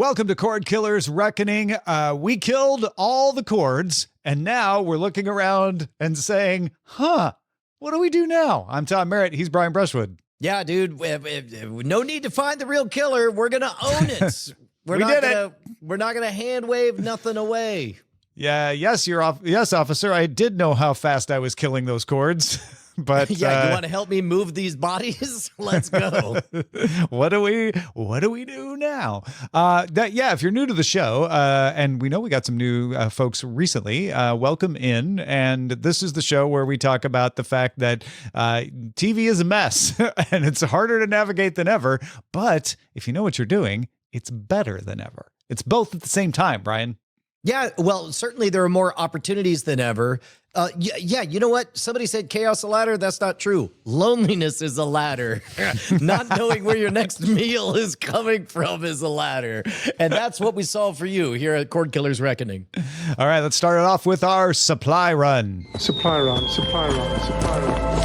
Welcome to Cordkillers Reckoning. We killed all the cords, and now we're looking around and saying, what do we do now? I'm Tom Merritt. He's Brian Brushwood. Yeah, dude, no need to find the real killer. We're going to own it. We're not going to hand wave nothing away. Yeah, yes, yes, officer. I did know how fast I was killing those cords. But yeah, you want to help me move these bodies? Let's go. What do we do now? If you're new to the show, and we know we got some new folks recently, welcome in. And this is the show where we talk about the fact that TV is a mess and it's harder to navigate than ever. But if you know what you're doing, it's better than ever. It's both at the same time, Brian. Yeah, well, certainly there are more opportunities than ever. Yeah, you know what? Somebody said chaos a ladder. That's not true. Loneliness is a ladder. Not knowing where your next meal is coming from is a ladder. And that's what we solve for you here at Cordkillers Reckoning. All right, let's start it off with our supply run. Supply run, supply run, supply run.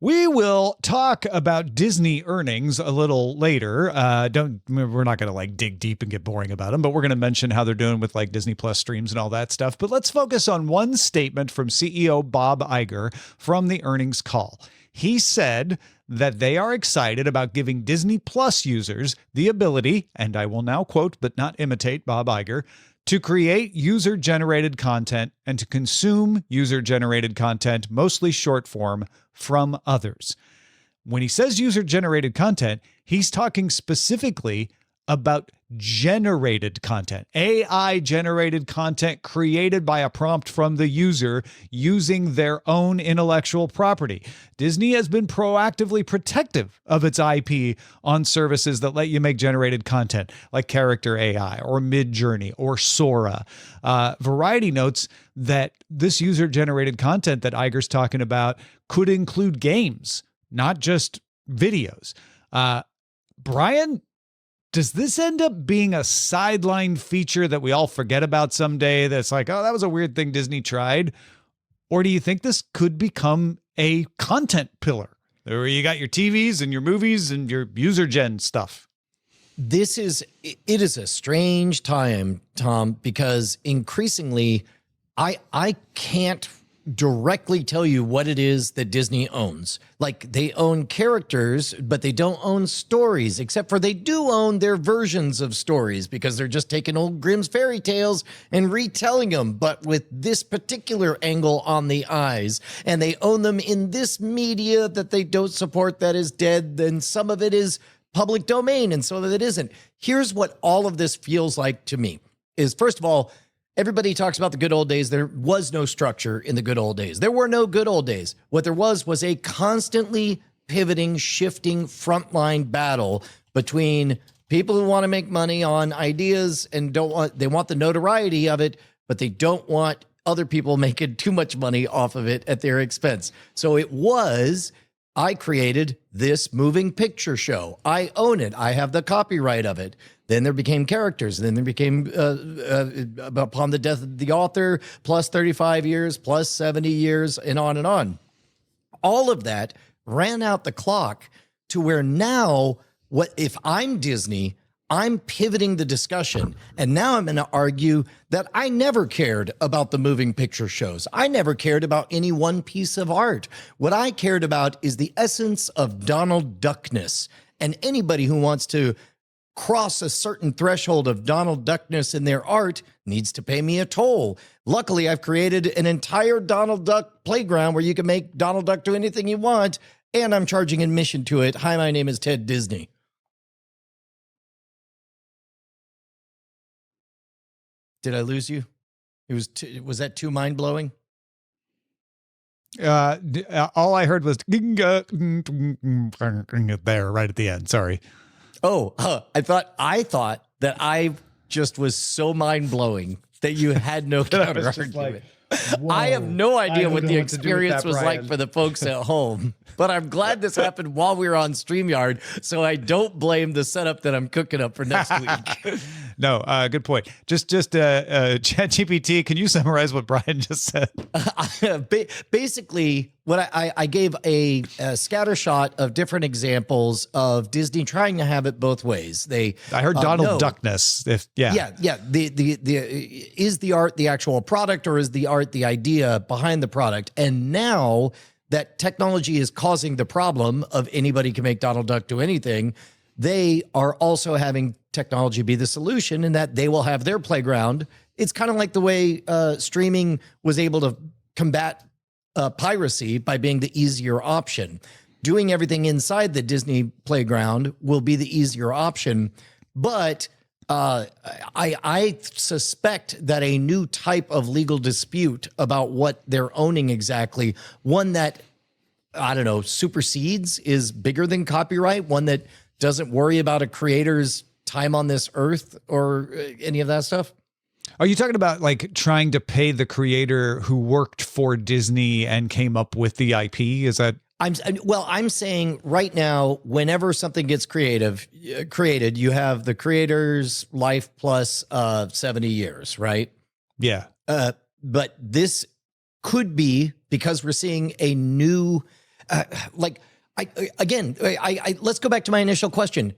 We will talk about Disney earnings a little later. We're not going to dig deep and get boring about them, but we're going to mention how they're doing with Disney Plus streams and all that stuff. But let's focus on one statement from CEO Bob Iger from the earnings call. He said that they are excited about giving Disney Plus users the ability, and I will now quote but not imitate Bob Iger, to create user-generated content and to consume user-generated content, mostly short form, from others. When he says user-generated content, he's talking specifically about generated content, AI-generated content created by a prompt from the user using their own intellectual property. Disney has been proactively protective of its IP on services that let you make generated content, like Character AI or Midjourney or Sora. Variety notes that this user-generated content that Iger's talking about could include games, not just videos. Brian, does this end up being a sideline feature that we all forget about someday that's like, oh, that was a weird thing Disney tried? Or do you think this could become a content pillar where you got your TVs and your movies and your user gen stuff? It is a strange time, Tom, because increasingly I can't directly tell you what it is that Disney owns. They own characters, but they don't own stories, except for they do own their versions of stories because they're just taking old Grimm's fairy tales and retelling them, but with this particular angle on the eyes. And they own them in this media that they don't support that is dead. Then some of it is public domain and some of it isn't. Here's what all of this feels like to me is, first of all, everybody talks about the good old days. There was no structure in the good old days. There were no good old days. What there was a constantly pivoting, shifting frontline battle between people who want to make money on ideas and they want the notoriety of it, but they don't want other people making too much money off of it at their expense. So I created this moving picture show. I own it. I have the copyright of it. Then there became characters. Then there became, upon the death of the author, plus 35 years, plus 70 years, and on and on. All of that ran out the clock to where now, if I'm Disney, I'm pivoting the discussion. And now I'm going to argue that I never cared about the moving picture shows. I never cared about any one piece of art. What I cared about is the essence of Donald Duckness. And anybody who wants to cross a certain threshold of Donald Duckness in their art needs to pay me a toll. Luckily, I've created an entire Donald Duck playground where you can make Donald Duck do anything you want, and I'm charging admission to it. Hi, my name is Ted Disney. Did I lose you? Was that too mind-blowing? All I heard was there right at the end. Sorry. Oh, I thought that I just was so mind-blowing that you had no counter argument. I have no idea what the experience was like for the folks at home, but I'm glad this happened while we were on StreamYard, so I don't blame the setup that I'm cooking up for next week. No, good point. Just ChatGPT, can you summarize what Brian just said? Basically, what I gave a scatter shot of different examples of Disney trying to have it both ways. I heard Donald Duckness. Yeah. Is the art the actual product, or is the art the idea behind the product? And now that technology is causing the problem of anybody can make Donald Duck do anything, they are also having technology be the solution, in that they will have their playground. It's kind of like the way streaming was able to combat piracy by being the easier option. Doing everything inside the Disney playground will be the easier option. But I suspect that a new type of legal dispute about what they're owning exactly, one that, I don't know, supersedes, is bigger than copyright, one that doesn't worry about a creator's time on this earth or any of that stuff. Are you talking about like trying to pay the creator who worked for Disney and came up with the IP? Is that? I'm saying right now, whenever something gets created, you have the creator's life plus 70 years, right? Yeah. But this could be, because we're seeing a new, let's go back to my initial question.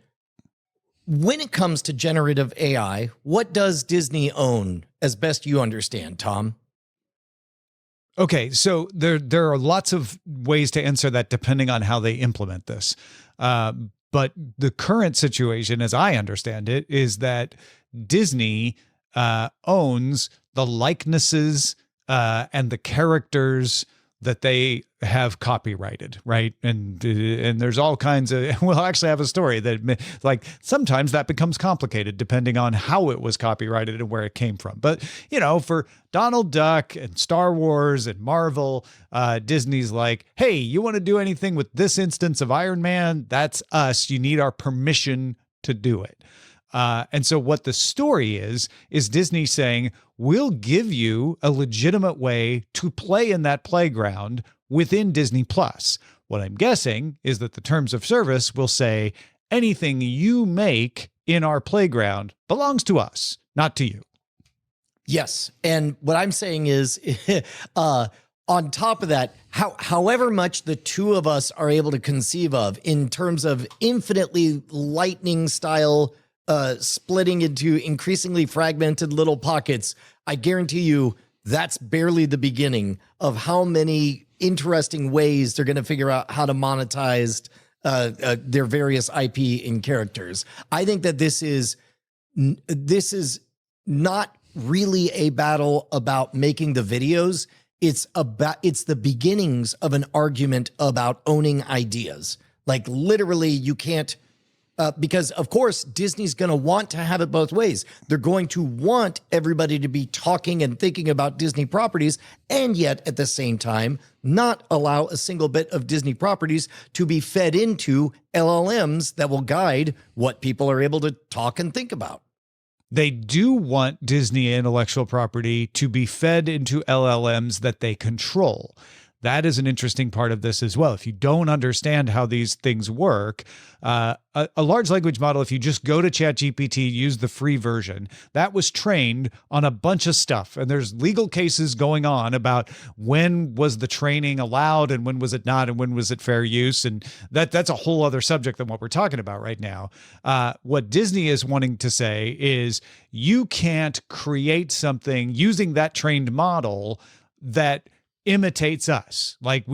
When it comes to generative AI, what does Disney own, as best you understand, Tom? Okay, so there are lots of ways to answer that depending on how they implement this. But the current situation, as I understand it, is that Disney owns the likenesses and the characters that they have copyrighted, right? And there's all kinds of, we'll actually have a story that, like, sometimes that becomes complicated depending on how it was copyrighted and where it came from. But, you know, for Donald Duck and Star Wars and Marvel, Disney's like, hey, you want to do anything with this instance of Iron Man? That's us. You need our permission to do it. And so what the story is Disney saying, we'll give you a legitimate way to play in that playground within Disney Plus. What I'm guessing is that the terms of service will say anything you make in our playground belongs to us, not to you. Yes. And what I'm saying is, on top of that, however much the two of us are able to conceive of in terms of infinitely lightning style splitting into increasingly fragmented little pockets, I guarantee you that's barely the beginning of how many interesting ways they're going to figure out how to monetize their various IP and characters. I think that this is not really a battle about making the videos. It's the beginnings of an argument about owning ideas. Like, literally, you can't, because of course Disney's going to want to have it both ways. They're going to want everybody to be talking and thinking about Disney properties, and yet at the same time not allow a single bit of Disney properties to be fed into LLMs that will guide what people are able to talk and think about. They do want Disney intellectual property to be fed into LLMs that they control. That is an interesting part of this as well. If you don't understand how these things work, a large language model, if you just go to ChatGPT, use the free version, that was trained on a bunch of stuff. And there's legal cases going on about when was the training allowed and when was it not, and when was it fair use. And that's a whole other subject than what we're talking about right now. What Disney is wanting to say is you can't create something using that trained model that imitates us. Like,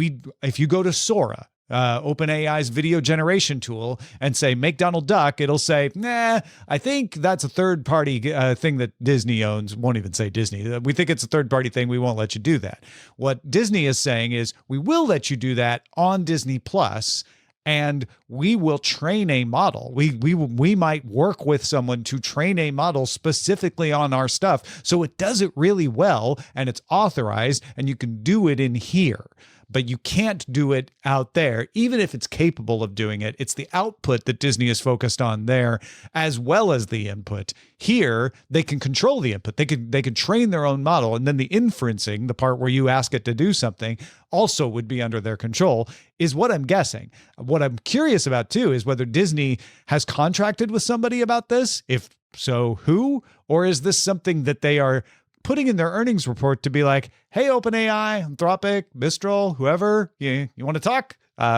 if you go to Sora, OpenAI's video generation tool, and say, make Donald Duck, it'll say, nah, I think that's a third-party thing that Disney owns. Won't even say Disney. We think it's a third-party thing. We won't let you do that. What Disney is saying is, we will let you do that on Disney Plus, and we will train a model. We might work with someone to train a model specifically on our stuff, so it does it really well, and it's authorized, and you can do it in here. But you can't do it out there, even if it's capable of doing it. It's the output that Disney is focused on there, as well as the input. Here, they can control the input. They can train their own model, and then the inferencing, the part where you ask it to do something, also would be under their control, is what I'm guessing. What I'm curious about, too, is whether Disney has contracted with somebody about this. If so who? Or is this something that they are putting in their earnings report to be like, hey, OpenAI, Anthropic, Mistral, whoever, you want to talk?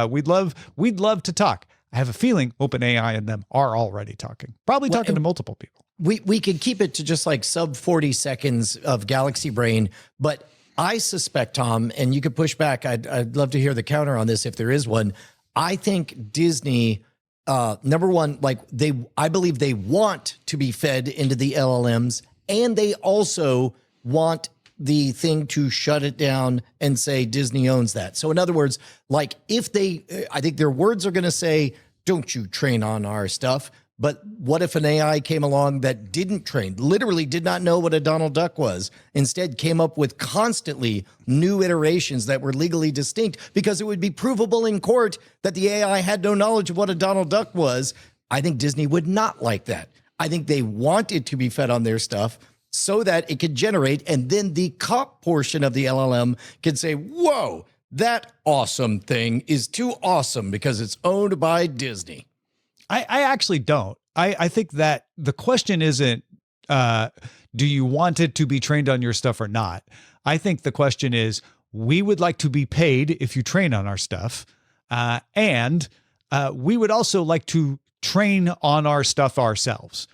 We'd love to talk. I have a feeling OpenAI and them are already talking, probably talking to multiple people. We could keep it to just like sub 40 seconds of Galaxy Brain, but I suspect, Tom, and you could push back. I'd love to hear the counter on this if there is one. I think Disney, number one, like I believe they want to be fed into the LLMs, and they also want the thing to shut it down and say Disney owns that. So in other words, like I think their words are going to say, don't you train on our stuff. But what if an AI came along that didn't train, literally did not know what a Donald Duck was, instead came up with constantly new iterations that were legally distinct because it would be provable in court that the AI had no knowledge of what a Donald Duck was? I think Disney would not like that. I think they want it to be fed on their stuff so that it could generate, and then the cop portion of the LLM can say, whoa, that awesome thing is too awesome because it's owned by Disney. I actually don't. I think that the question isn't, do you want it to be trained on your stuff or not? I think the question is, we would like to be paid if you train on our stuff. And we would also like to train on our stuff ourselves.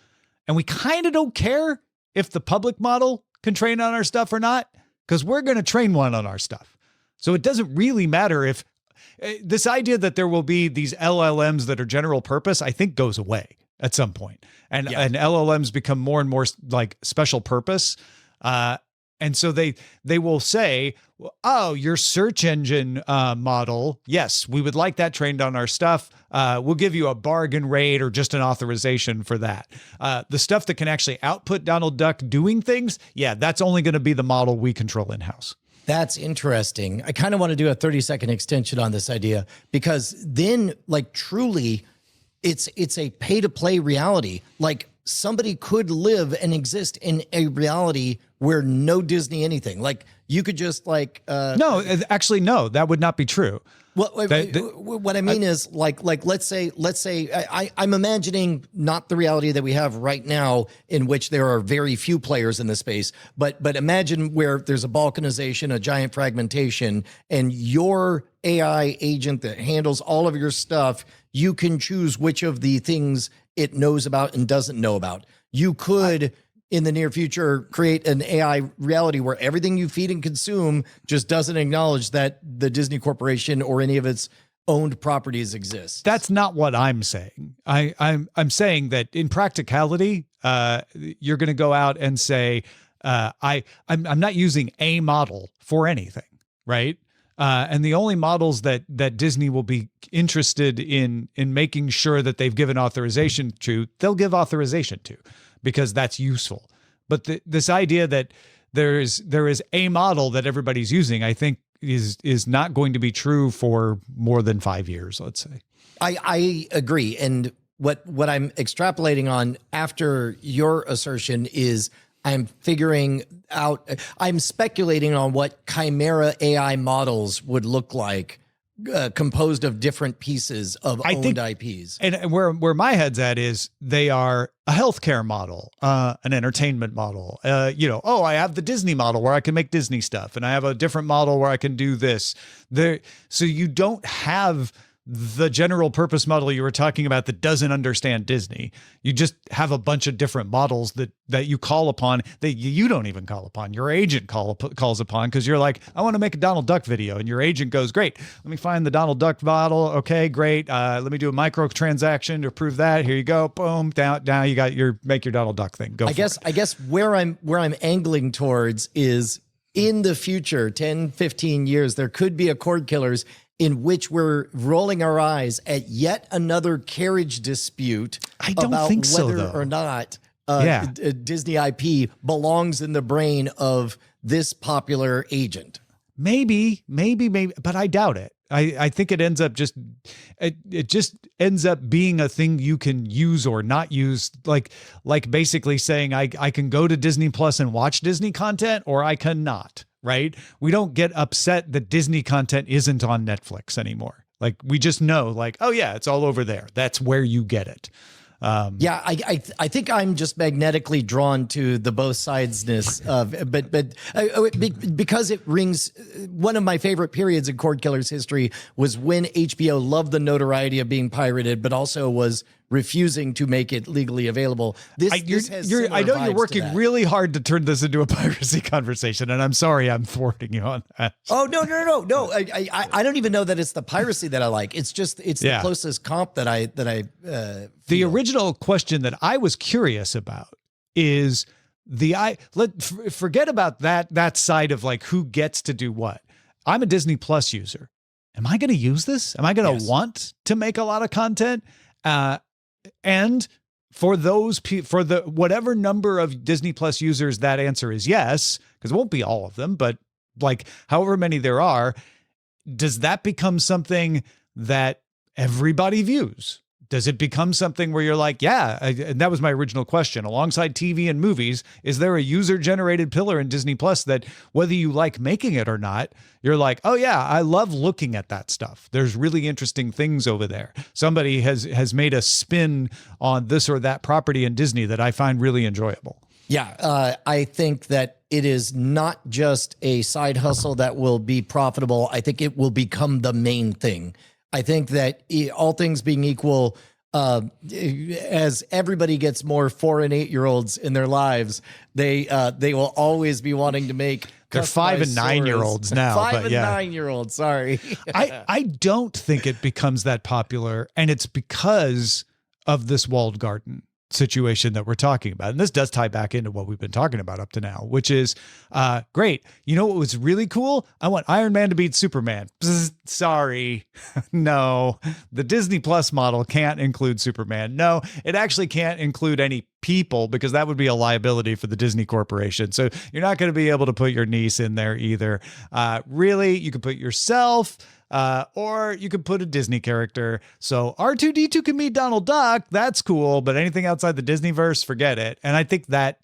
And we kind of don't care if the public model can train on our stuff or not, because we're going to train one on our stuff. So it doesn't really matter if this idea that there will be these LLMs that are general purpose, I think goes away at some point. And LLMs become more and more like special purpose. And so they will say, oh, your search engine model, yes, we would like that trained on our stuff. We'll give you a bargain rate or just an authorization for that. The stuff that can actually output Donald Duck doing things, yeah, that's only going to be the model we control in-house. That's interesting. I kind of want to do a 30-second extension on this idea, because then, like, truly, it's a pay-to-play reality. Like, somebody could live and exist in a reality where no Disney anything. Like, you could just like no, actually, no, that would not be true. Well, what I mean is like let's say I'm imagining not the reality that we have right now, in which there are very few players in the space, but imagine where there's a balkanization, a giant fragmentation, and your AI agent that handles all of your stuff, you can choose which of the things it knows about and doesn't know about. You could, in the near future, create an AI reality where everything you feed and consume just doesn't acknowledge that the Disney Corporation or any of its owned properties exist. That's not what I'm saying. I'm saying that in practicality, you're going to go out and say, I'm not using a model for anything, right? And the only models that Disney will be interested in making sure that they've given authorization to, they'll give authorization to, because that's useful. But this idea that there is a model that everybody's using, I think is not going to be true for more than 5 years, let's say. I agree. And what I'm extrapolating on after your assertion is I'm speculating on what chimera AI models would look like, composed of different pieces of owned IPs. And where my head's at is they are a healthcare model, an entertainment model. I have the Disney model where I can make Disney stuff, and I have a different model where I can do this. So you don't have the general purpose model you were talking about that doesn't understand Disney. You just have a bunch of different models that you call upon that you don't even call upon. Your agent calls upon, because you're like, I want to make a Donald Duck video. And your agent goes, great, let me find the Donald Duck model. Okay, great. Let me do a micro transaction to approve that. Here you go. Boom. Down. You got make your Donald Duck thing. Go. I guess where I'm angling towards is in the future, 10, 15 years, there could be a Cordkillers in which we're rolling our eyes at yet another carriage dispute about whether or not a Disney IP belongs in the brain of this popular agent. Maybe, but I doubt it. I think it ends up it just ends up being a thing you can use or not use, like basically saying I can go to Disney Plus and watch Disney content, or I cannot. Right? We don't get upset that Disney content isn't on Netflix anymore. Like, we just know, like, oh yeah, it's all over there. That's where you get it. Yeah, I think I'm just magnetically drawn to the both sidesness of, because it rings. One of my favorite periods in Cordkillers history was when HBO loved the notoriety of being pirated, but also was refusing to make it legally available. I know you're working really hard to turn this into a piracy conversation, and I'm sorry I'm thwarting you on that. Oh, no. I don't even know that it's the piracy that I like. It's just, the closest comp that I The feel. original question that I was curious about is forget about that side of like who gets to do what. I'm a Disney Plus user. Am I going to use this? Am I going to want to make a lot of content? And for the whatever number of Disney Plus users, that answer is yes, because it won't be all of them, but like however many there are, does that become something that everybody views? Does it become something where you're like, and that was my original question, alongside TV and movies, is there a user-generated pillar in Disney Plus that whether you like making it or not, you're like, oh yeah, I love looking at that stuff. There's really interesting things over there. Somebody has made a spin on this or that property in Disney that I find really enjoyable. Yeah, I think that it is not just a side hustle that will be profitable. I think it will become the main thing. I think that all things being equal, as everybody gets more 4 and 8 year olds in their lives, they will always be wanting to make. They're 5 and 9 year olds now. 5 and 9 year olds. Sorry. I don't think it becomes that popular, and it's because of this walled garden situation that we're talking about. And this does tie back into what we've been talking about up to now, which is great. You know what was really cool? I want Iron Man to beat Superman. Bzz, sorry. No, the Disney Plus model can't include Superman. No, it actually can't include any people because that would be a liability for the Disney Corporation. So you're not going to be able to put your niece in there either. Really, you could put yourself, or you could put a Disney character. So R2-D2 can meet Donald Duck. That's cool. But anything outside the Disneyverse, forget it. And I think that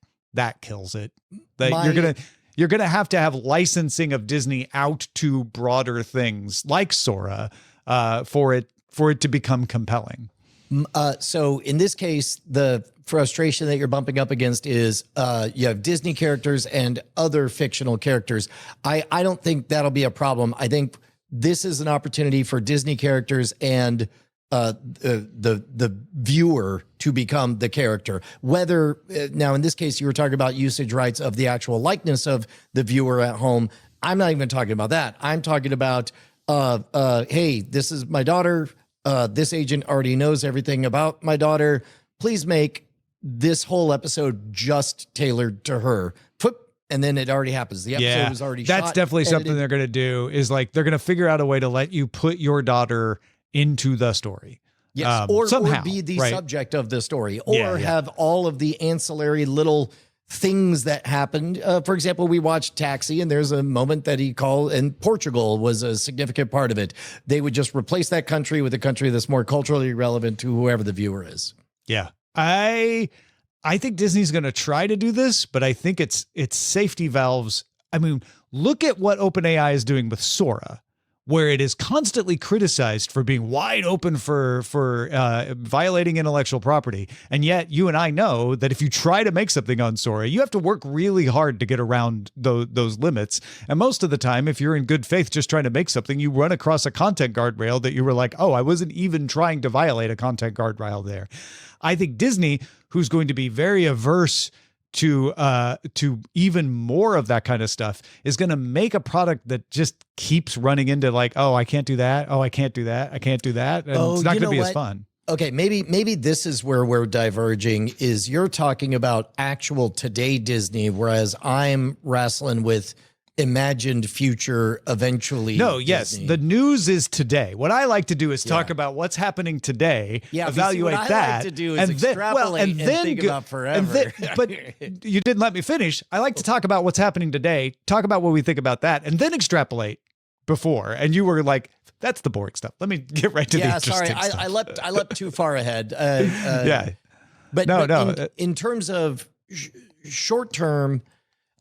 kills it. That you're gonna have to have licensing of Disney out to broader things like Sora, for it to become compelling. So in this case, the frustration that you're bumping up against is you have Disney characters and other fictional characters. I don't think that'll be a problem. I think this is an opportunity for Disney characters and the viewer to become the character. Whether now in this case you were talking about usage rights of the actual likeness of the viewer at home. I'm not even talking about that. I'm talking about hey, this is my daughter. This agent already knows everything about my daughter. Please make this whole episode just tailored to her. And then it already happens. The episode was already shot. That's definitely something they're going to do, is like they're going to figure out a way to let you put your daughter into the story. Yes, or somehow, be the right? subject of the story, or have all of the ancillary little things that happened. For example, we watched Taxi, and there's a moment that he called, and Portugal was a significant part of it. They would just replace that country with a country that's more culturally relevant to whoever the viewer is. Yeah. I think Disney's going to try to do this, but I think it's safety valves. I mean, look at what OpenAI is doing with Sora, where it is constantly criticized for being wide open for violating intellectual property. And yet you and I know that if you try to make something on Sora, you have to work really hard to get around those limits. And most of the time, if you're in good faith just trying to make something, you run across a content guardrail that you were like, oh, I wasn't even trying to violate a content guardrail there. I think Disney, who's going to be very averse to even more of that kind of stuff, is going to make a product that just keeps running into like, oh, I can't do that. Oh, I can't do that. I can't do that. And it's not going to be as fun. Okay, maybe this is where we're diverging, is you're talking about actual today Disney, whereas I'm wrestling with imagined future eventually. No, yes. Disney. The news is today. What I like to do is talk about what's happening today, evaluate what that. I like to do is extrapolate and think about forever. But you didn't let me finish. I like to talk about what's happening today, talk about what we think about that, and then extrapolate before. And you were like, that's the boring stuff. Let me get right to the interesting stuff. I leapt too far ahead. But in terms of short term,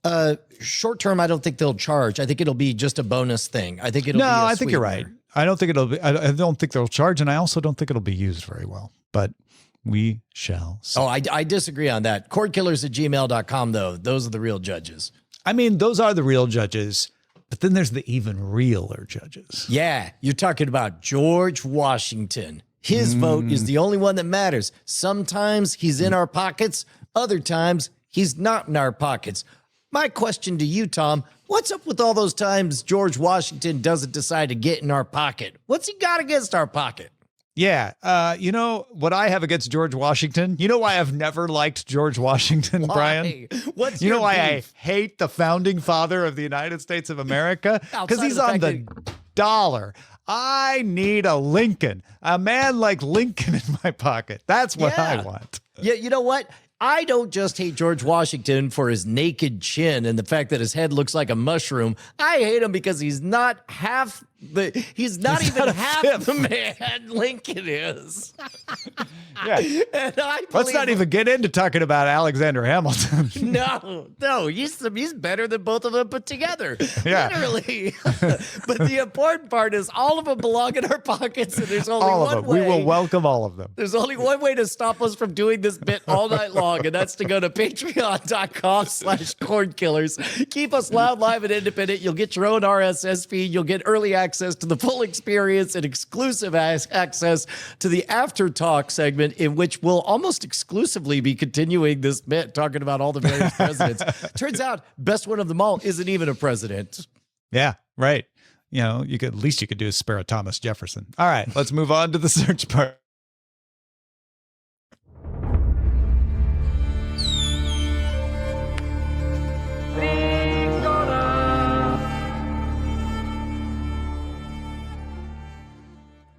I don't think they'll charge. I think it'll be just a bonus thing. I think it'll be I think you're right. I don't think they'll charge, and I also don't think it'll be used very well. But We shall see. Oh, I disagree on that. Cordkillers@gmail.com, though. Those are the real judges. I mean, those are the real judges, but then there's the even realer judges. Yeah, you're talking about George Washington. His vote is the only one that matters. Sometimes he's in our pockets. Other times he's not in our pockets. My question to you, Tom, what's up with all those times George Washington doesn't decide to get in our pocket? What's he got against our pocket? Yeah. You know what I have against George Washington? You know why I've never liked George Washington, Brian? What's You your know why beef? I hate the founding father of the United States of America? Because Outside he's of the on fact the dollar. I need a Lincoln, a man like Lincoln in my pocket. That's what I want. Yeah, you know what? I don't just hate George Washington for his naked chin and the fact that his head looks like a mushroom. I hate him because he's not half he's not even half the man Lincoln is. Yeah. And I Let's not even get into talking about Alexander Hamilton. No, he's better than both of them put together. Yeah. Literally. But the important part is all of them belong in our pockets, and there's only All of one them. way. We will welcome all of them. There's only one way to stop us from doing this bit all night long, and that's to go to patreon.com/Cordkillers. Keep us loud, live, and independent. You'll get your own RSS feed. You'll get early access to the full experience and exclusive access to the After Talk segment, in which we'll almost exclusively be continuing this bit, talking about all the various presidents. Turns out, best one of them all isn't even a president. Yeah, right. You know, at least you could do is spare a Thomas Jefferson. All right, let's move on to the search part.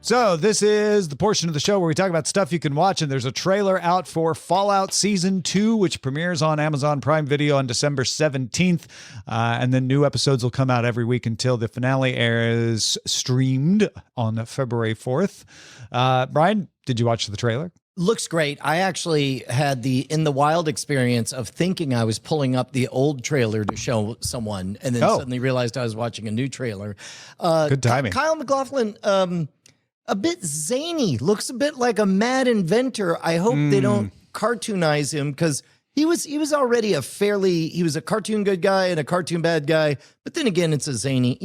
So this is the portion of the show where we talk about stuff you can watch, and there's a trailer out for Fallout Season 2, which premieres on Amazon Prime Video on December 17th, and then new episodes will come out every week until the finale airs streamed on February 4th. Brian, did you watch the trailer? Looks great. I actually had the in the wild experience of thinking I was pulling up the old trailer to show someone, and then suddenly realized I was watching a new trailer. Good timing. Kyle MacLachlan, a bit zany, looks a bit like a mad inventor. I hope they don't cartoonize him, because he was already he was a cartoon good guy and a cartoon bad guy. But then again, it's a zany,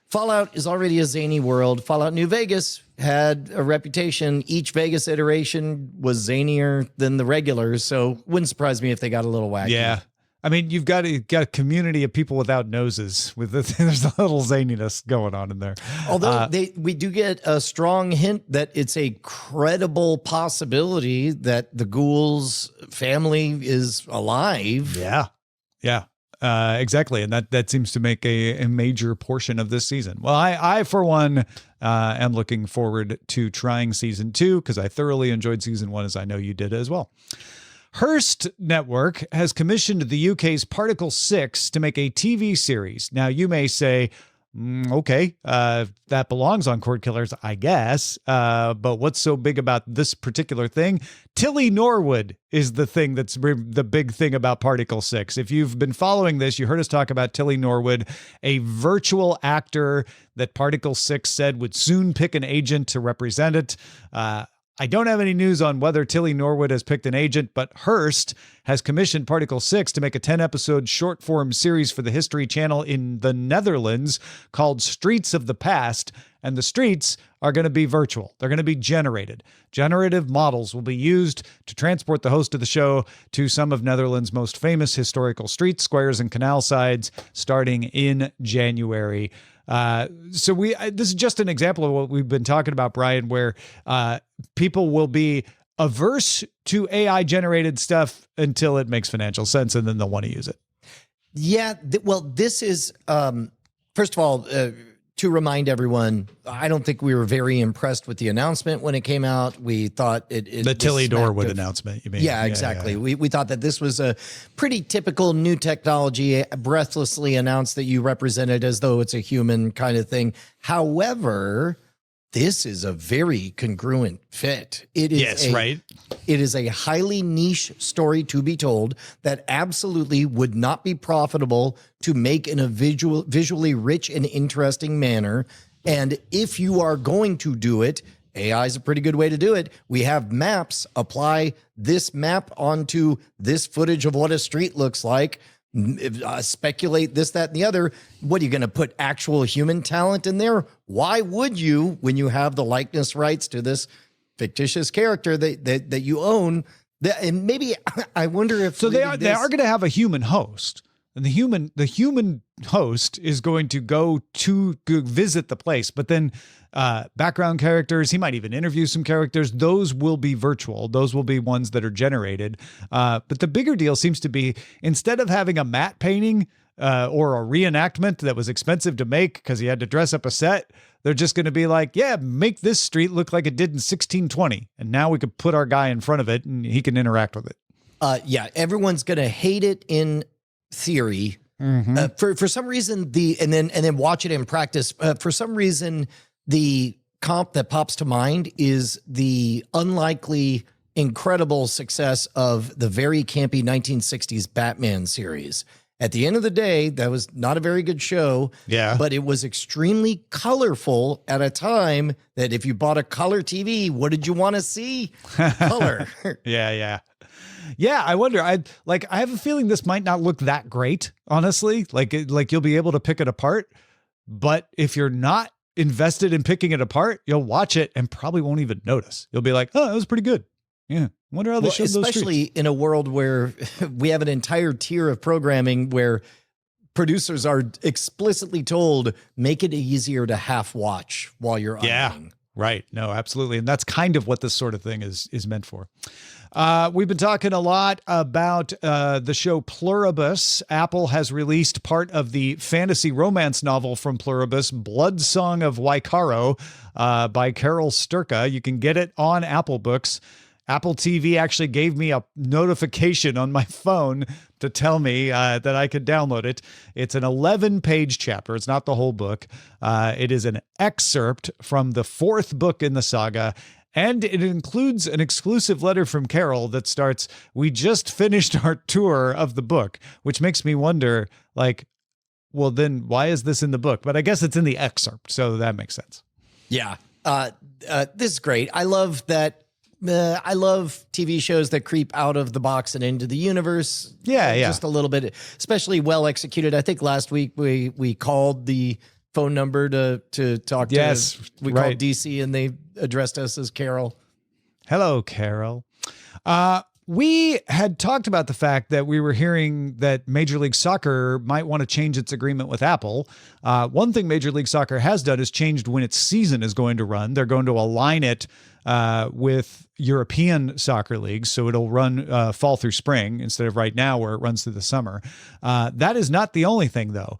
Fallout is already a zany world. Fallout New Vegas had a reputation. Each Vegas iteration was zanier than the regulars, so wouldn't surprise me if they got a little wacky. Yeah. I mean, you've got a community of people without noses. There's a little zaniness going on in there. Although we do get a strong hint that it's a credible possibility that the Ghouls family is alive. Yeah. Exactly. And that seems to make a major portion of this season. Well, I for one, am looking forward to trying season 2, because I thoroughly enjoyed season 1, as I know you did as well. Hearst Network has commissioned the UK's Particle 6 to make a TV series. Now, you may say, okay, that belongs on Cordkillers, I guess. But what's so big about this particular thing? Tilly Norwood is the thing that's the big thing about Particle 6. If you've been following this, you heard us talk about Tilly Norwood, a virtual actor that Particle 6 said would soon pick an agent to represent it. I don't have any news on whether Tilly Norwood has picked an agent, but Hearst has commissioned Particle 6 to make a 10-episode short-form series for the History Channel in the Netherlands called Streets of the Past, and the streets are going to be virtual. They're going to be generated. Generative models will be used to transport the host of the show to some of Netherlands' most famous historical streets, squares, and canal sides starting in January. So this is just an example of what we've been talking about, Brian, where people will be averse to AI generated stuff until it makes financial sense, and then they'll want to use it. Yeah. Well, this is, first of all, to remind everyone, I don't think we were very impressed with the announcement when it came out. We thought the Tilly Norwood announcement, you mean? Yeah, exactly. Yeah. We thought that this was a pretty typical new technology, breathlessly announced that you represented as though it's a human kind of thing. However, this is a very congruent fit. It is right. It is a highly niche story to be told that absolutely would not be profitable to make in a visually rich and interesting manner. And if you are going to do it, AI is a pretty good way to do it. We have maps. Apply this map onto this footage of what a street looks like. Speculate this, that, and the other. What are you going to put actual human talent in there? Why would you, when you have the likeness rights to this fictitious character that you own? And maybe I wonder if they are going to have a human host. And the human host is going to go visit the place, but then background characters, he might even interview some characters. Those will be virtual. Those will be ones that are generated. But the bigger deal seems to be, instead of having a matte painting or a reenactment that was expensive to make because you had to dress up a set, they're just going to be like, yeah, make this street look like it did in 1620. And now we could put our guy in front of it and he can interact with it. Yeah, everyone's going to hate it in theory. For some reason, and then watch it in practice. For some reason, the comp that pops to mind is the unlikely, incredible success of the very campy 1960s Batman series. At the end of the day, that was not a very good show. Yeah. But it was extremely colorful at a time that if you bought a color TV, what did you want to see? Color. Yeah. Yeah, I wonder. I have a feeling this might not look that great, honestly. Like you'll be able to pick it apart, but if you're not invested in picking it apart, you'll watch it and probably won't even notice. You'll be like, "Oh, that was pretty good." Yeah, wonder how they showed those especially streets. In a world where we have an entire tier of programming where producers are explicitly told, make it easier to half watch while you're ironing. Right. No, absolutely. And that's kind of what this sort of thing is meant for. We've been talking a lot about the show Pluribus. Apple has released part of the fantasy romance novel from Pluribus, Bloodsong of Wycaro, by Carol Sturka. You can get it on Apple Books. Apple TV actually gave me a notification on my phone to tell me that I could download it. It's an 11-page chapter. It's not the whole book. It is an excerpt from the 4th book in the saga, and it includes an exclusive letter from Carol that starts, "We just finished our tour of the book," which makes me wonder, well, then why is this in the book? But I guess it's in the excerpt, so that makes sense. Yeah. This is great. I love that. I love TV shows that creep out of the box and into the universe. Yeah. Just a little bit, especially well executed. I think last week we called the phone number to talk to. Yes, we called DC and they addressed us as Carol. Hello, Carol. We had talked about the fact that we were hearing that Major League Soccer might want to change its agreement with Apple. One thing Major League Soccer has done is changed when its season is going to run. They're going to align it with European soccer leagues, so it'll run fall through spring instead of right now where it runs through the summer. That is not the only thing, though.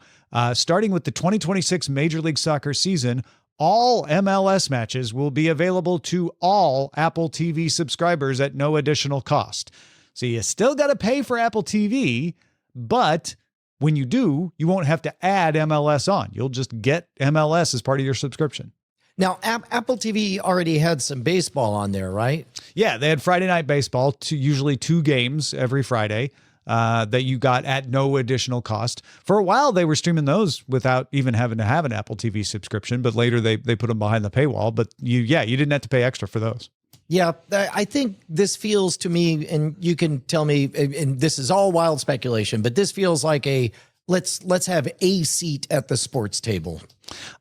Starting with the 2026 Major League Soccer season, all MLS matches will be available to all Apple TV subscribers at no additional cost. So you still got to pay for Apple TV, but when you do, you won't have to add MLS on. You'll just get MLS as part of your subscription. Now, Apple TV already had some baseball on there, right? Yeah, they had Friday Night Baseball, usually 2 games every Friday. That you got at no additional cost. For a while, they were streaming those without even having to have an Apple TV subscription, but later they put them behind the paywall. But you didn't have to pay extra for those. Yeah, I think this feels to me, and you can tell me, and this is all wild speculation, but this feels like let's have a seat at the sports table.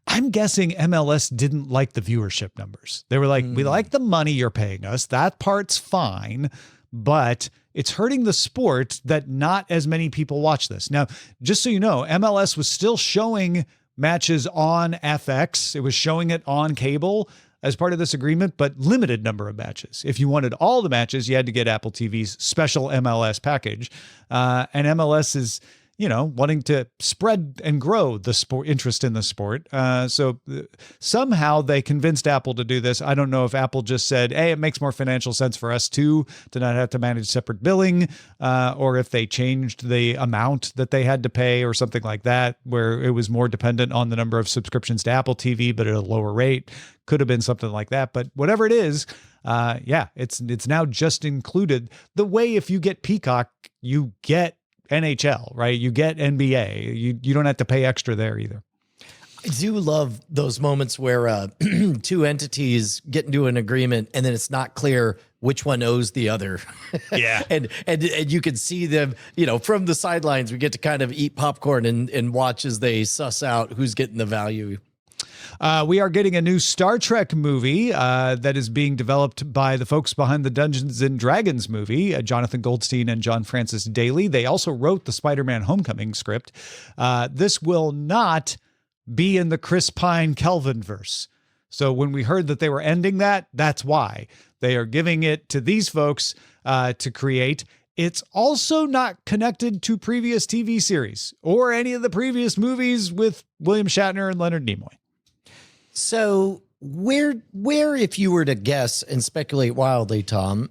I'm guessing MLS didn't like the viewership numbers. They were like, we like the money you're paying us. That part's fine, but it's hurting the sport that not as many people watch this. Now, just so you know, MLS was still showing matches on FX. It was showing it on cable as part of this agreement, but limited number of matches. If you wanted all the matches, you had to get Apple TV's special MLS package. And MLS is, wanting to spread and grow the sport interest in the sport. So somehow they convinced Apple to do this. I don't know if Apple just said, hey, it makes more financial sense for us to not have to manage separate billing, or if they changed the amount that they had to pay or something like that, where it was more dependent on the number of subscriptions to Apple TV, but at a lower rate. Could have been something like that. But whatever it is, it's now just included. The way if you get Peacock, you get NHL, right? You get NBA. You don't have to pay extra there either. I do love those moments where two entities get into an agreement and then it's not clear which one owes the other. Yeah. and you can see them, from the sidelines. We get to kind of eat popcorn and watch as they suss out who's getting the value. We are getting a new Star Trek movie that is being developed by the folks behind the Dungeons and Dragons movie, Jonathan Goldstein and John Francis Daly. They also wrote the Spider-Man Homecoming script. This will not be in the Chris Pine Kelvin verse. So when we heard that they were ending that, that's why. They are giving it to these folks to create. It's also not connected to previous TV series or any of the previous movies with William Shatner and Leonard Nimoy. So where, if you were to guess and speculate wildly, Tom,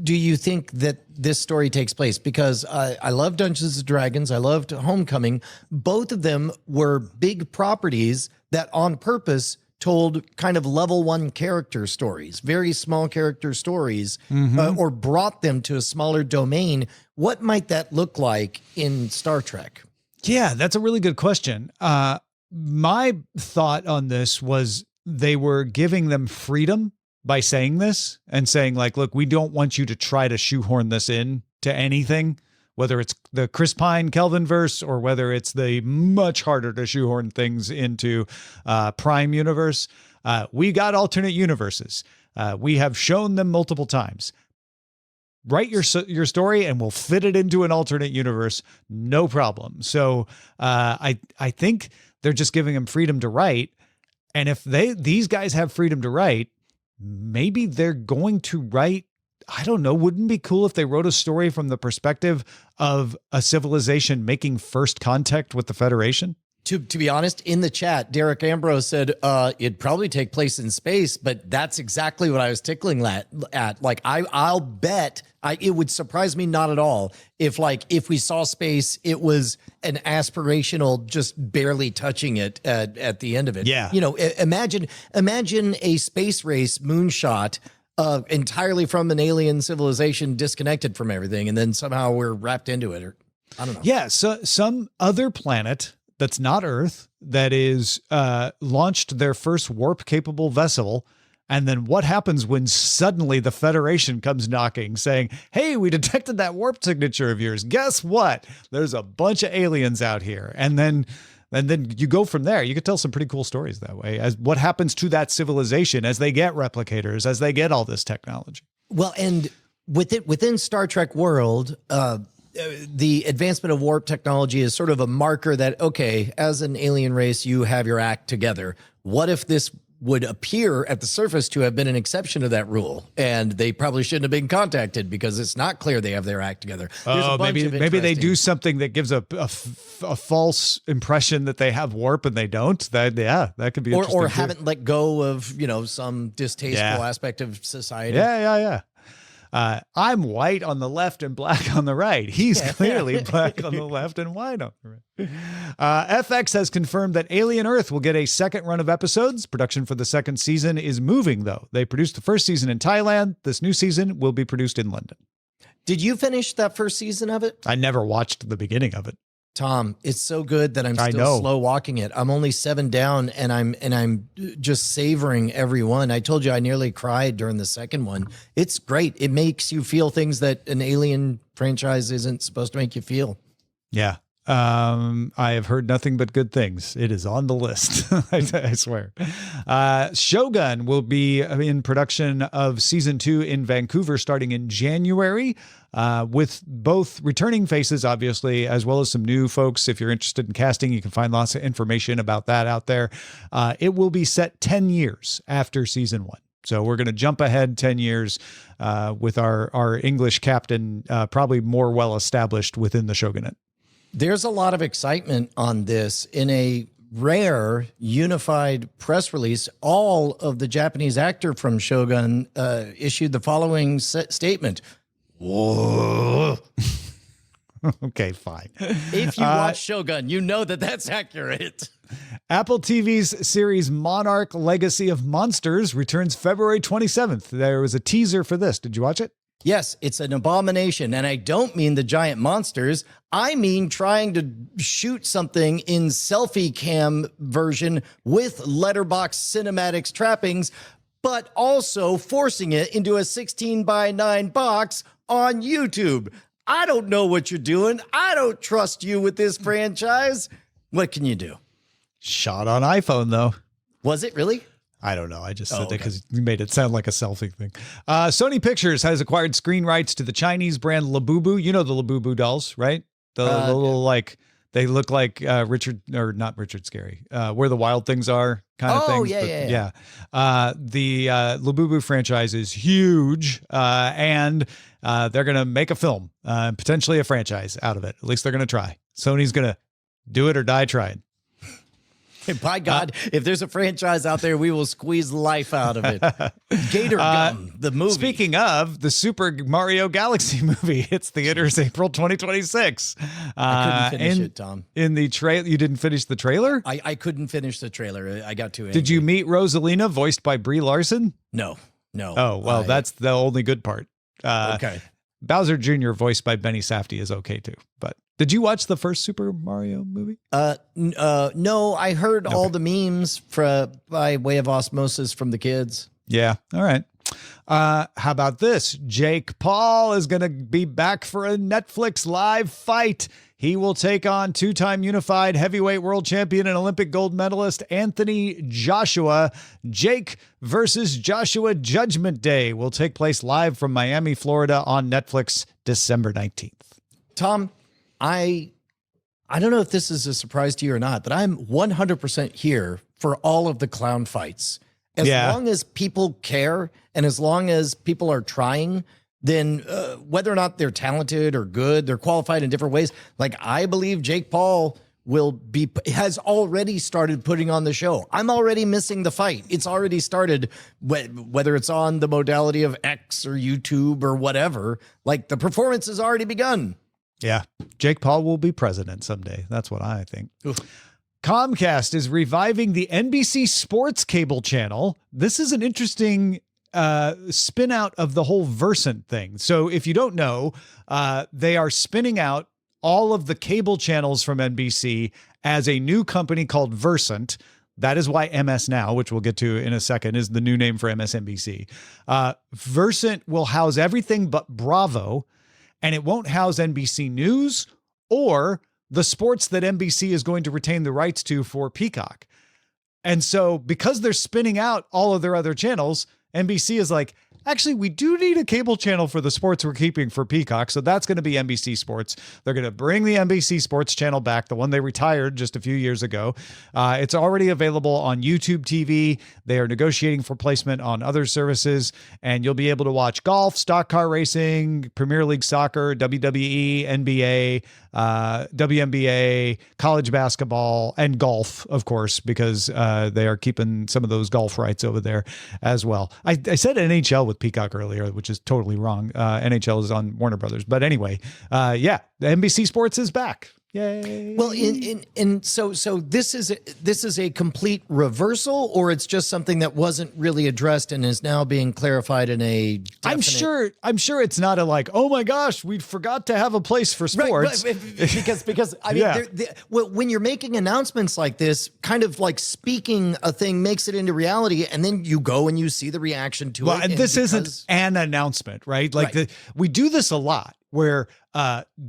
do you think that this story takes place? Because I love Dungeons and Dragons. I loved Homecoming. Both of them were big properties that on purpose told kind of level one character stories, very small character stories, or brought them to a smaller domain. What might that look like in Star Trek? Yeah, that's a really good question. My thought on this was they were giving them freedom by saying this and saying like, look, we don't want you to try to shoehorn this in to anything, whether it's the Chris Pine Kelvin verse or whether it's the much harder to shoehorn things into Prime universe. We got alternate universes. We have shown them multiple times. Write your story and we'll fit it into an alternate universe. No problem. So I think they're just giving them freedom to write. And if these guys have freedom to write, maybe they're going to write, I don't know, wouldn't it be cool if they wrote a story from the perspective of a civilization making first contact with the Federation? To be honest, in the chat, Derek Ambrose said it'd probably take place in space, but that's exactly what I was tickling at. Like, I'll bet it would surprise me not at all if we saw space, it was an aspirational, just barely touching it at the end of it. Yeah. Imagine a space race moonshot entirely from an alien civilization disconnected from everything, and then somehow we're wrapped into it. Or I don't know. Yeah, so some other planet that's not Earth that is launched their first warp-capable vessel, and then what happens when suddenly the Federation comes knocking saying, hey, we detected that warp signature of yours. Guess what? There's a bunch of aliens out here. And then you go from there. You could tell some pretty cool stories that way as what happens to that civilization as they get replicators, as they get all this technology. Well, and within Star Trek world, the advancement of warp technology is sort of a marker that, okay, as an alien race, you have your act together. What if this would appear at the surface to have been an exception to that rule, and they probably shouldn't have been contacted because it's not clear they have their act together? Maybe they do something that gives a false impression that they have warp and they don't. That could be interesting or too. haven't let go of some distasteful aspect of society. Yeah. I'm white on the left and black on the right. He's clearly black on the left and white on the right. FX has confirmed that Alien Earth will get a second run of episodes. Production for the second season is moving, though. They produced the first season in Thailand. This new season will be produced in London. Did you finish that first season of it? I never watched the beginning of it. Tom, it's so good that I'm still slow walking it. I'm only 7 down and I'm just savoring every one. I told you I nearly cried during the second one. It's great. It makes you feel things that an Alien franchise isn't supposed to make you feel. Yeah. I have heard nothing but good things. It is on the list. I swear. Shōgun will be in production of season 2 in Vancouver starting in January, with both returning faces, obviously, as well as some new folks. If you're interested in casting, you can find lots of information about that out there. It will be set 10 years after season 1. So we're going to jump ahead 10 years with our English captain, probably more well-established within the Shogunate. There's a lot of excitement on this. In a rare unified press release, all of the Japanese actor from Shōgun issued the following statement. Whoa. Okay, fine. If you watch Shōgun, you know that that's accurate. Apple TV's series Monarch Legacy of Monsters returns February 27th. There was a teaser for this. Did you watch it? Yes, it's an abomination. And I don't mean the giant monsters. I mean trying to shoot something in selfie cam version with letterbox cinematics trappings, but also forcing it into a 16:9 box on YouTube. I don't know what you're doing. I don't trust you with this franchise. What can you do? Shot on iPhone, though. Was it really? I don't know. I just said that because you made it sound like a selfie thing. Sony Pictures has acquired screen rights to the Chinese brand Labubu. You know the Labubu dolls, right? The little, like, they look like not Richard Scary, Where the Wild Things Are kind of things. Yeah. The Labubu franchise is huge, and they're going to make a film, potentially a franchise out of it. At least they're going to try. Sony's going to do it or die trying. By God, if there's a franchise out there, we will squeeze life out of it. Gator Gum, the movie. Speaking of the Super Mario Galaxy movie, hits theaters April 2026. I couldn't finish it, Tom. In the trailer, you didn't finish the trailer? I couldn't finish the trailer. I got too angry. Did you meet Rosalina, voiced by Brie Larson? No. Oh, well, that's the only good part. Okay. Bowser Jr., voiced by Benny Safdie, is okay too. But did you watch the first Super Mario movie? No, I heard all the memes by way of osmosis from the kids. Yeah. All right. How about this? Jake Paul is going to be back for a Netflix live fight. He will take on two-time unified heavyweight world champion and Olympic gold medalist Anthony Joshua. Jake versus Joshua Judgment Day will take place live from Miami, Florida on Netflix December 19th. Tom, I don't know if this is a surprise to you or not, but I'm 100% here for all of the clown fights. As long as people care and as long as people are trying, then whether or not they're talented or good, they're qualified in different ways. Like, I believe Jake Paul has already started putting on the show. I'm already missing the fight. It's already started, whether it's on the modality of X or YouTube or whatever. Like, the performance has already begun. Yeah. Jake Paul will be president someday. That's what I think. Oof. Comcast is reviving the NBC Sports cable channel. This is an interesting spin out of the whole Versant thing. So if you don't know, they are spinning out all of the cable channels from NBC as a new company called Versant. That is why MS Now, which we'll get to in a second, is the new name for MSNBC. Versant will house everything but Bravo, and it won't house NBC News or the sports that NBC is going to retain the rights to for Peacock. And so because they're spinning out all of their other channels, NBC is like, actually, we do need a cable channel for the sports we're keeping for Peacock. So that's going to be NBC Sports. They're going to bring the NBC Sports channel back, the one they retired just a few years ago. It's already available on YouTube TV. They are negotiating for placement on other services, and you'll be able to watch golf, stock car racing, Premier League soccer, WWE, NBA, WNBA, college basketball, and golf, of course, because they are keeping some of those golf rights over there as well. I said NHL with Peacock earlier, which is totally wrong. NHL is on Warner Brothers. But anyway, the NBC Sports is back. Yay. Well, so this is a complete reversal, or it's just something that wasn't really addressed and is now being clarified in a definite... I'm sure it's not a like, oh my gosh, we forgot to have a place for sports. Right, because I mean, when you're making announcements like this, kind of like speaking a thing makes it into reality, and then you go and you see the reaction to it. Well, and this isn't an announcement, right? Like we do this a lot, where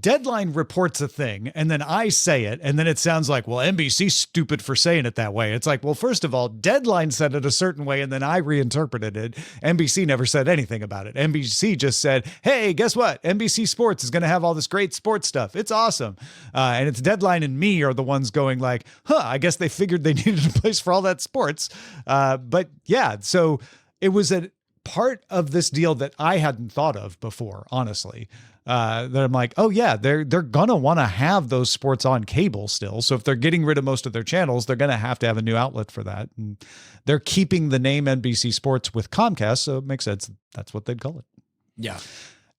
Deadline reports a thing and then I say it, and then it sounds like, well, NBC's stupid for saying it that way. It's like, well, first of all, Deadline said it a certain way and then I reinterpreted it. NBC never said anything about it. NBC just said, hey, guess what? NBC Sports is going to have all this great sports stuff. It's awesome. And it's Deadline and me are the ones going like, I guess they figured they needed a place for all that sports. But yeah, so it was a part of this deal that I hadn't thought of before, honestly. That I'm like, oh yeah, they're gonna want to have those sports on cable still. So if they're getting rid of most of their channels, they're gonna have to have a new outlet for that. And they're keeping the name NBC Sports with Comcast, so it makes sense. That's what they'd call it. Yeah.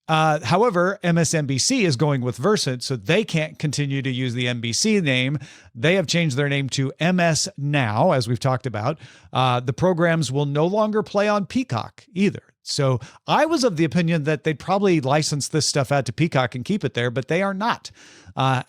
However, MSNBC is going with Versant, so they can't continue to use the NBC name. They have changed their name to MS Now, as we've talked about. The programs will no longer play on Peacock either. So I was of the opinion that they'd probably license this stuff out to Peacock and keep it there, but they are not.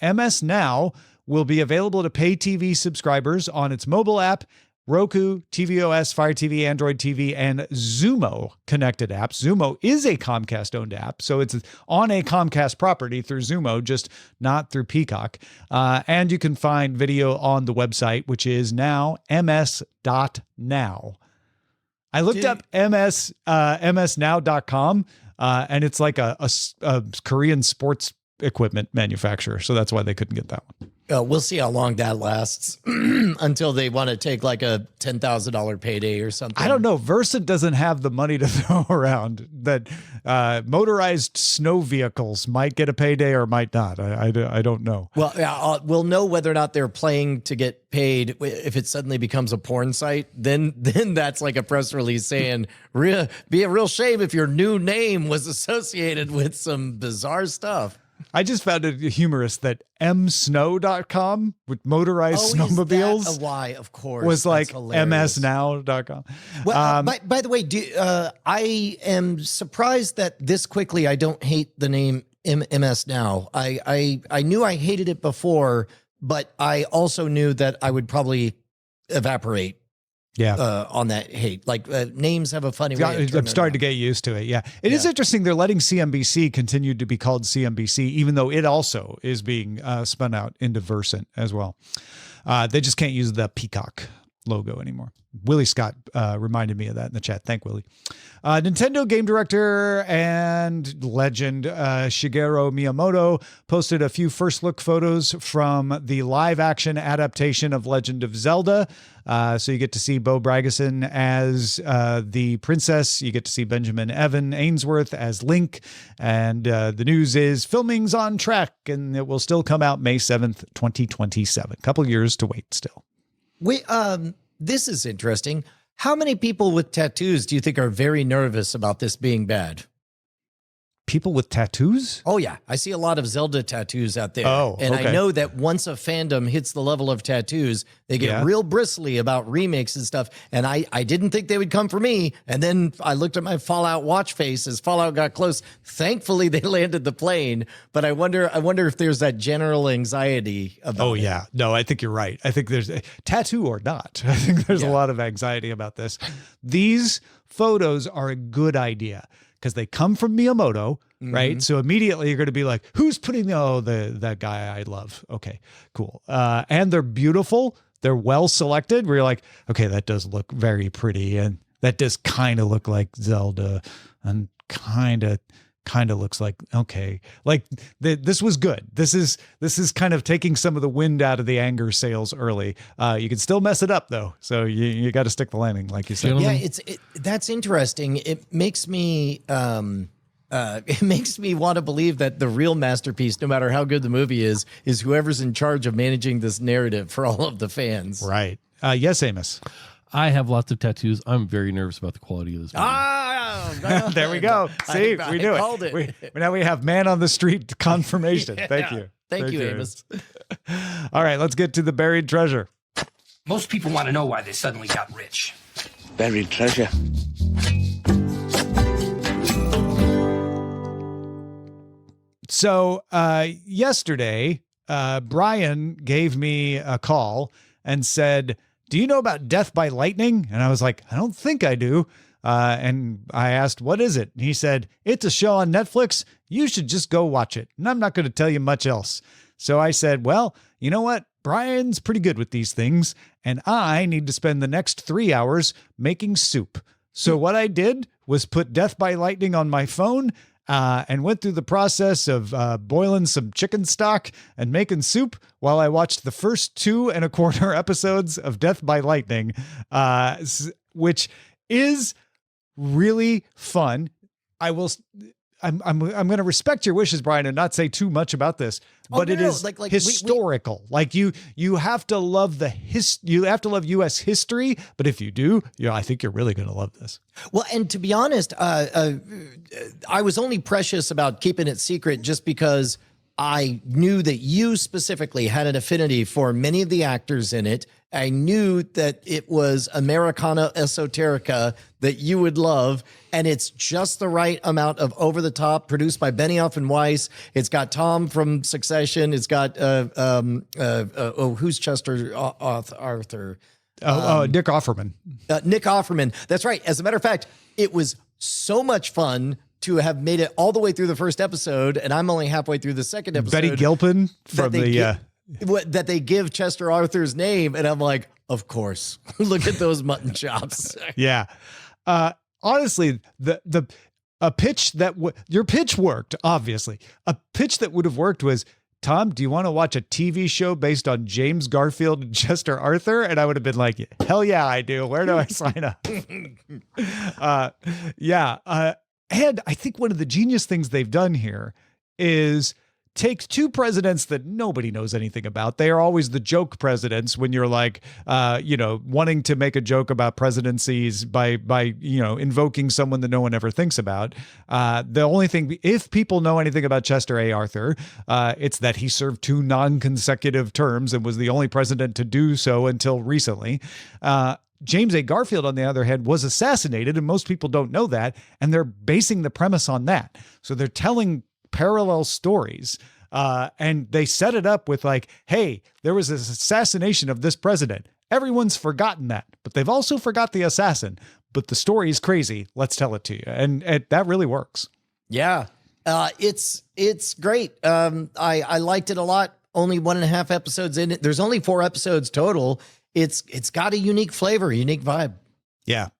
MS Now will be available to pay TV subscribers on its mobile app, Roku, tvOS, Fire TV, Android TV, and Xumo connected apps. Xumo is a Comcast-owned app, so it's on a Comcast property through Xumo, just not through Peacock. And you can find video on the website, which is now ms.now. I looked up msnow.com, and it's like a Korean sports equipment manufacturer, so that's why they couldn't get that one. We'll see how long that lasts until they want to take like a $10,000 payday or something. I don't know. Versant doesn't have the money to throw around that motorized snow vehicles might get a payday or might not. I don't know. Well, we'll know whether or not they're playing to get paid if it suddenly becomes a porn site. Then that's like a press release saying, be a real shame if your new name was associated with some bizarre stuff. I just found it humorous that msnow.com with motorized snowmobiles. Is that a Y, of course. Was like msnow.com. Well, by the way, I am surprised that this quickly I don't hate the name MS Now. I knew I hated it before, but I also knew that I would probably evaporate. On that hate. Like names have a funny way. I'm starting to get used to it. Yeah. It is interesting. They're letting CNBC continue to be called CNBC, even though it also is being spun out into Versant as well. They just can't use the Peacock logo anymore. Willie Scott reminded me of that in the chat. Thank Willie. Nintendo game director and legend Shigeru Miyamoto posted a few first look photos from the live action adaptation of Legend of Zelda. So you get to see Bo Bragason as the princess. You get to see Benjamin Evan Ainsworth as Link. And the news is filming's on track and it will still come out May 7th, 2027. A couple years to wait still. This is interesting. How many people with tattoos do you think are very nervous about this being bad? People with tattoos? Oh, yeah. I see a lot of Zelda tattoos out there. Oh, and okay. I know that once a fandom hits the level of tattoos, they get real bristly about remakes and stuff. And I didn't think they would come for me. And then I looked at my Fallout watch face as Fallout got close. Thankfully, they landed the plane. But I wonder if there's that general anxiety about it. Yeah. No, I think you're right. I think there's tattoo or not. I think there's a lot of anxiety about this. These photos are a good idea because they come from Miyamoto, right? So immediately you're going to be like, who's putting that guy I love? Okay, cool. And they're beautiful. They're well selected where you're like, okay, that does look very pretty. And that does kind of look like Zelda and kind of looks like, okay, like this was good. This is kind of taking some of the wind out of the anger sails early. You can still mess it up though. So you got to stick the landing, like you said. Yeah, that's interesting. It makes me want to believe that the real masterpiece, no matter how good the movie is whoever's in charge of managing this narrative for all of the fans. Right. Yes, Amos. I have lots of tattoos. I'm very nervous about the quality of this movie. There we go. See, we knew it. Now we have man on the street confirmation. Thank you. Thank you, Amos. All right, let's get to the buried treasure. Most people want to know why they suddenly got rich. Buried treasure. So yesterday, Brian gave me a call and said, do you know about Death by Lightning? And I was like, I don't think I do. And I asked, what is it? And he said, it's a show on Netflix. You should just go watch it. And I'm not going to tell you much else. So I said, well, you know what? Brian's pretty good with these things. And I need to spend the next 3 hours making soup. So what I did was put Death by Lightning on my phone and went through the process of boiling some chicken stock and making soup while I watched the first 2.25 episodes of Death by Lightning, which is really fun. I'm going to respect your wishes, Brian, and not say too much about this, but it is like historical. You have to love you have to love U.S. history, but if you do, I think you're really going to love this. Well, and to be honest, I was only precious about keeping it secret just because I knew that you specifically had an affinity for many of the actors in it, I knew that it was Americana esoterica that you would love, and it's just the right amount of over the top. Produced by Benioff and Weiss. It's got Tom from Succession. It's got who's Chester Arthur? Nick Offerman. Nick Offerman. That's right. As a matter of fact, it was so much fun to have made it all the way through the first episode, and I'm only halfway through the second episode. Betty Gilpin from that they give Chester Arthur's name, and I'm like, of course. Look at those mutton chops. Yeah. Honestly, a pitch that your pitch worked, obviously. A pitch that would have worked was, Tom, do you want to watch a TV show based on James Garfield and Chester Arthur? And I would have been like, hell yeah, I do. Where do I sign up? And I think one of the genius things they've done here is take two presidents that nobody knows anything about. They are always the joke presidents when you're like, wanting to make a joke about presidencies by invoking someone that no one ever thinks about. The only thing, if people know anything about Chester A. Arthur, it's that he served 2 non-consecutive terms and was the only president to do so until recently. James A. Garfield, on the other hand, was assassinated, and most people don't know that, and they're basing the premise on that. So they're telling parallel stories, and they set it up with like, hey, there was this assassination of this president. Everyone's forgotten that, but they've also forgot the assassin. But the story is crazy. Let's tell it to you, and that really works. Yeah, it's great. I liked it a lot. Only 1.5 episodes in it. There's only 4 episodes total. It's got a unique flavor, unique vibe. Yeah.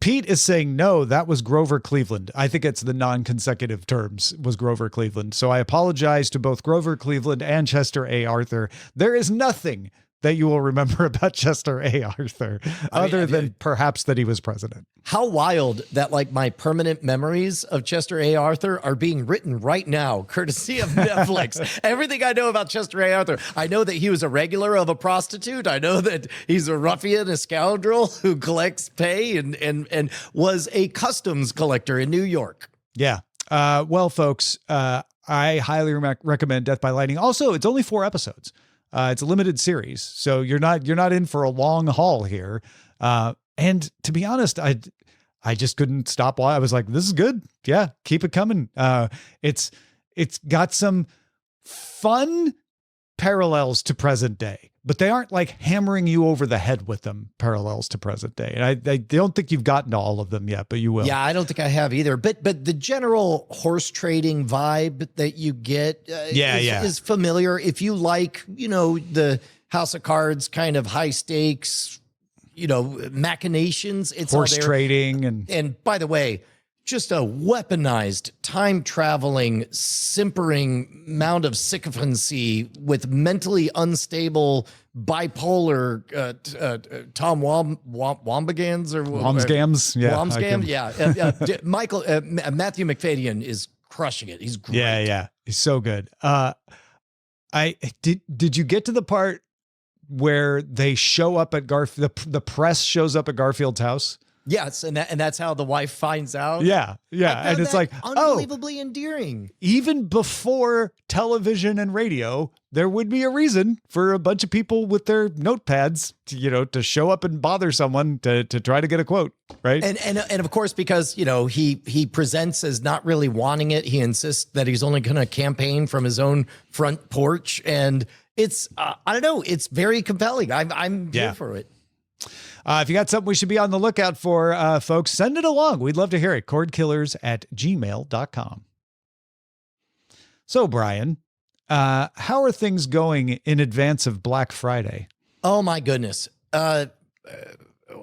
Pete is saying, no, that was Grover Cleveland. I think it's the non-consecutive terms was Grover Cleveland. So I apologize to both Grover Cleveland and Chester A. Arthur. There is nothing that you will remember about Chester A. Arthur other than perhaps that he was president. How wild that like my permanent memories of Chester A. Arthur are being written right now, courtesy of Netflix. Everything I know about Chester A. Arthur, I know that he was a regular of a prostitute. I know that he's a ruffian, a scoundrel who collects pay and was a customs collector in New York. Yeah. Well, folks, I highly recommend Death by Lightning. Also, it's only 4 episodes. It's a limited series, so you're not in for a long haul here. And to be honest, I just couldn't stop while I was like, this is good. Yeah, keep it coming. It's got some fun parallels to present day, but they aren't like hammering you over the head with them parallels to present day. And I don't think you've gotten to all of them yet, but you will. Yeah, I don't think I have either. But the general horse trading vibe that you get is familiar. If you like, the House of Cards kind of high stakes, machinations, it's horse all there. Trading. And by the way, just a weaponized, time-traveling, simpering mound of sycophancy with mentally unstable, bipolar Tom Wombegans or Wamsgams. Yeah. Wamsgam. Yeah. Matthew McFadyen is crushing it. He's great. Yeah. He's so good. Did you get to the part where they show up at the press shows up at Garfield's house? Yes, and that's how the wife finds out. Yeah, and it's like unbelievably endearing. Even before television and radio, there would be a reason for a bunch of people with their notepads, to show up and bother someone to try to get a quote, right? And of course, because he presents as not really wanting it, he insists that he's only going to campaign from his own front porch, and it's I don't know, it's very compelling. I'm here for it. If you got something we should be on the lookout for, folks, send it along. We'd love to hear it. Cordkillers@gmail.com. So, Brian, how are things going in advance of Black Friday? Oh, my goodness.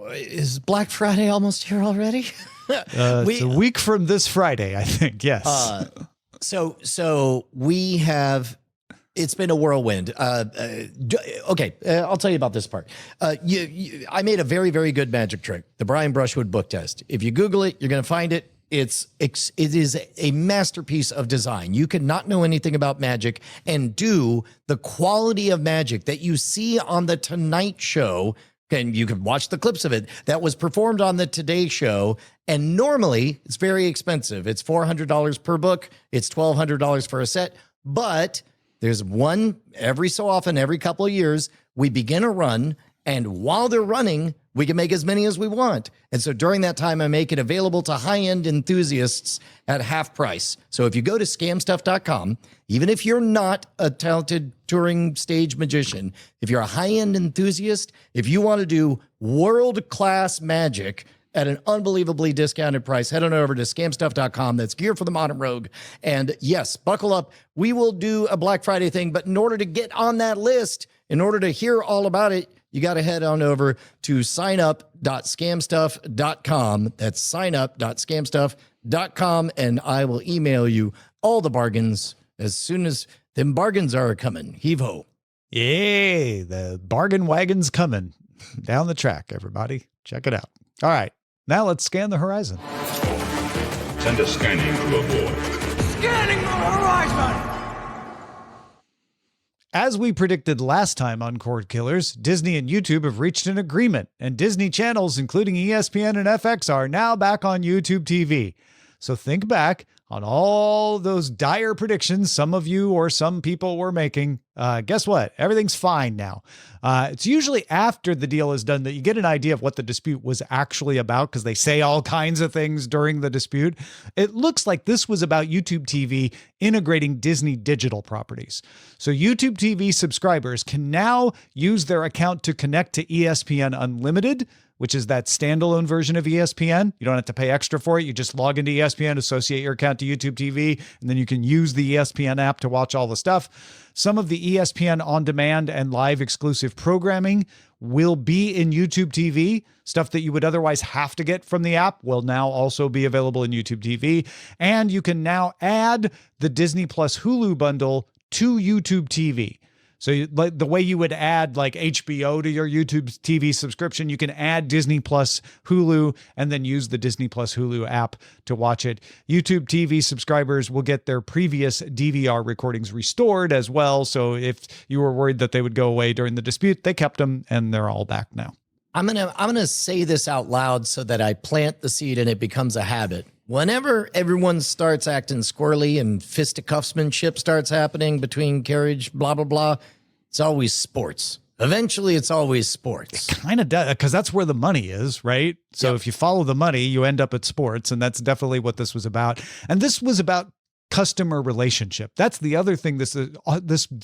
Is Black Friday almost here already? It's a week from this Friday, I think. Yes. So we have... It's been a whirlwind. Okay, I'll tell you about this part. I made a very, very good magic trick, the Brian Brushwood book test. If you Google it, you're going to find it. It is a masterpiece of design. You can not know anything about magic and do the quality of magic that you see on the Tonight Show. And you can watch the clips of it that was performed on the Today Show. And normally it's very expensive. It's $400 per book. It's $1,200 for a set. But there's one every so often, every couple of years, we begin a run And while they're running, we can make as many as we want. And so during that time, I make it available to high-end enthusiasts at half price. So if you go to scamstuff.com, even if you're not a talented touring stage magician, if you're a high-end enthusiast, if you want to do world-class magic at an unbelievably discounted price, head on over to scamstuff.com. That's gear for the modern rogue. And yes, buckle up. We will do a Black Friday thing, but in order to get on that list, in order to hear all about it, you got to head on over to signup.scamstuff.com. That's signup.scamstuff.com. And I will email you all the bargains as soon as them bargains are coming. Heave-ho. Yay, the bargain wagon's coming down the track, everybody. Check it out. All right, now let's scan the horizon. Send a scanning to avoid. Scanning the horizon! As we predicted last time on Cordkillers, Disney and YouTube have reached an agreement, and Disney channels, including ESPN and FX, are now back on YouTube TV. So think back on all those dire predictions some of you or some people were making. Guess what? Everything's fine now. It's usually after the deal is done that you get an idea of what the dispute was actually about, because they say all kinds of things during the dispute. It looks like this was about YouTube TV integrating Disney digital properties. So YouTube TV subscribers can now use their account to connect to ESPN Unlimited, which is that standalone version of ESPN. You don't have to pay extra for it. You just log into ESPN, associate your account to YouTube TV, and then you can use the ESPN app to watch all the stuff. Some of the ESPN on-demand and live exclusive programming will be in YouTube TV. Stuff that you would otherwise have to get from the app will now also be available in YouTube TV. And you can now add the Disney Plus Hulu bundle to YouTube TV. So like the way you would add like HBO to your YouTube TV subscription, you can add Disney Plus Hulu and then use the Disney Plus Hulu app to watch it. YouTube TV subscribers will get their previous DVR recordings restored as well. So if you were worried that they would go away during the dispute, they kept them and they're all back now. I'm gonna say this out loud so that I plant the seed and it becomes a habit. Whenever everyone starts acting squirrely and fisticuffsmanship starts happening between carriage, blah, blah, blah, it's always sports. Eventually, it's always sports. Kind of does, because that's where the money is, right? So if you follow the money, you end up at sports, and that's definitely what this was about. And this was about customer relationship. That's the other thing this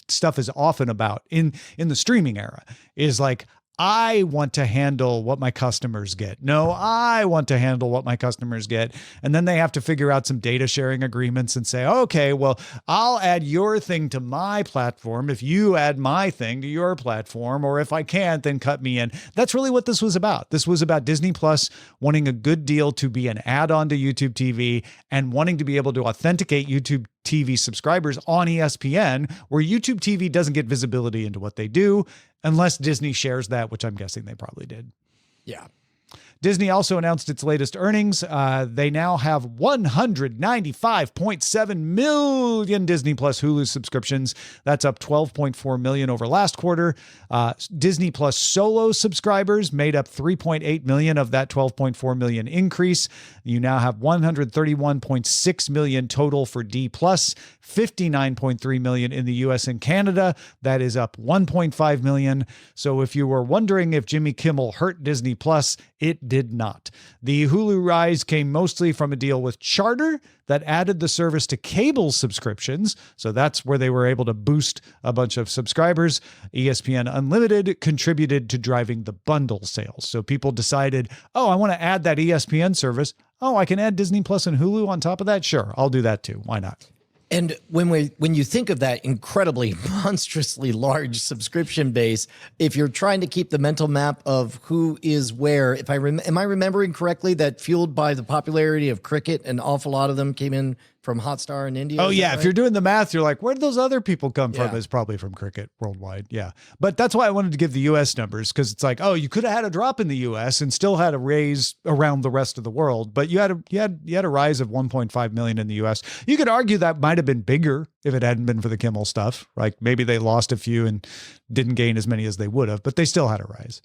stuff is often about in the streaming era, is like, I want to handle what my customers get. No, I want to handle what my customers get. And then they have to figure out some data sharing agreements and say, okay, well, I'll add your thing to my platform if you add my thing to your platform, or if I can't, then cut me in. That's really what this was about. This was about Disney Plus wanting a good deal to be an add-on to YouTube TV and wanting to be able to authenticate YouTube TV subscribers on ESPN, where YouTube TV doesn't get visibility into what they do unless Disney shares that, which I'm guessing they probably did. Yeah. Disney also announced its latest earnings. They now have 195.7 million Disney Plus Hulu subscriptions. That's up 12.4 million over last quarter. Disney Plus Solo subscribers made up 3.8 million of that 12.4 million increase. You now have 131.6 million total for D+, 59.3 million in the US and Canada. That is up 1.5 million. So if you were wondering if Jimmy Kimmel hurt Disney Plus, it did not. The Hulu rise came mostly from a deal with Charter that added the service to cable subscriptions. So that's where they were able to boost a bunch of subscribers. ESPN Unlimited contributed to driving the bundle sales. So people decided, oh, I want to add that ESPN service. Oh, I can add Disney Plus and Hulu on top of that? Sure, I'll do that too. Why not? And when you think of that incredibly monstrously large subscription base, if you're trying to keep the mental map of who is where, am I remembering correctly that fueled by the popularity of cricket, an awful lot of them came in from Hotstar in India? Oh, yeah. Right? If you're doing the math, you're like, where did those other people come from? Yeah. It's probably from cricket worldwide. Yeah. But that's why I wanted to give the U.S. numbers, because it's like, oh, you could have had a drop in the U.S. and still had a raise around the rest of the world. But you had a rise of 1.5 million in the U.S. You could argue that might have been bigger if it hadn't been for the Kimmel stuff. Like maybe they lost a few and didn't gain as many as they would have, but they still had a rise.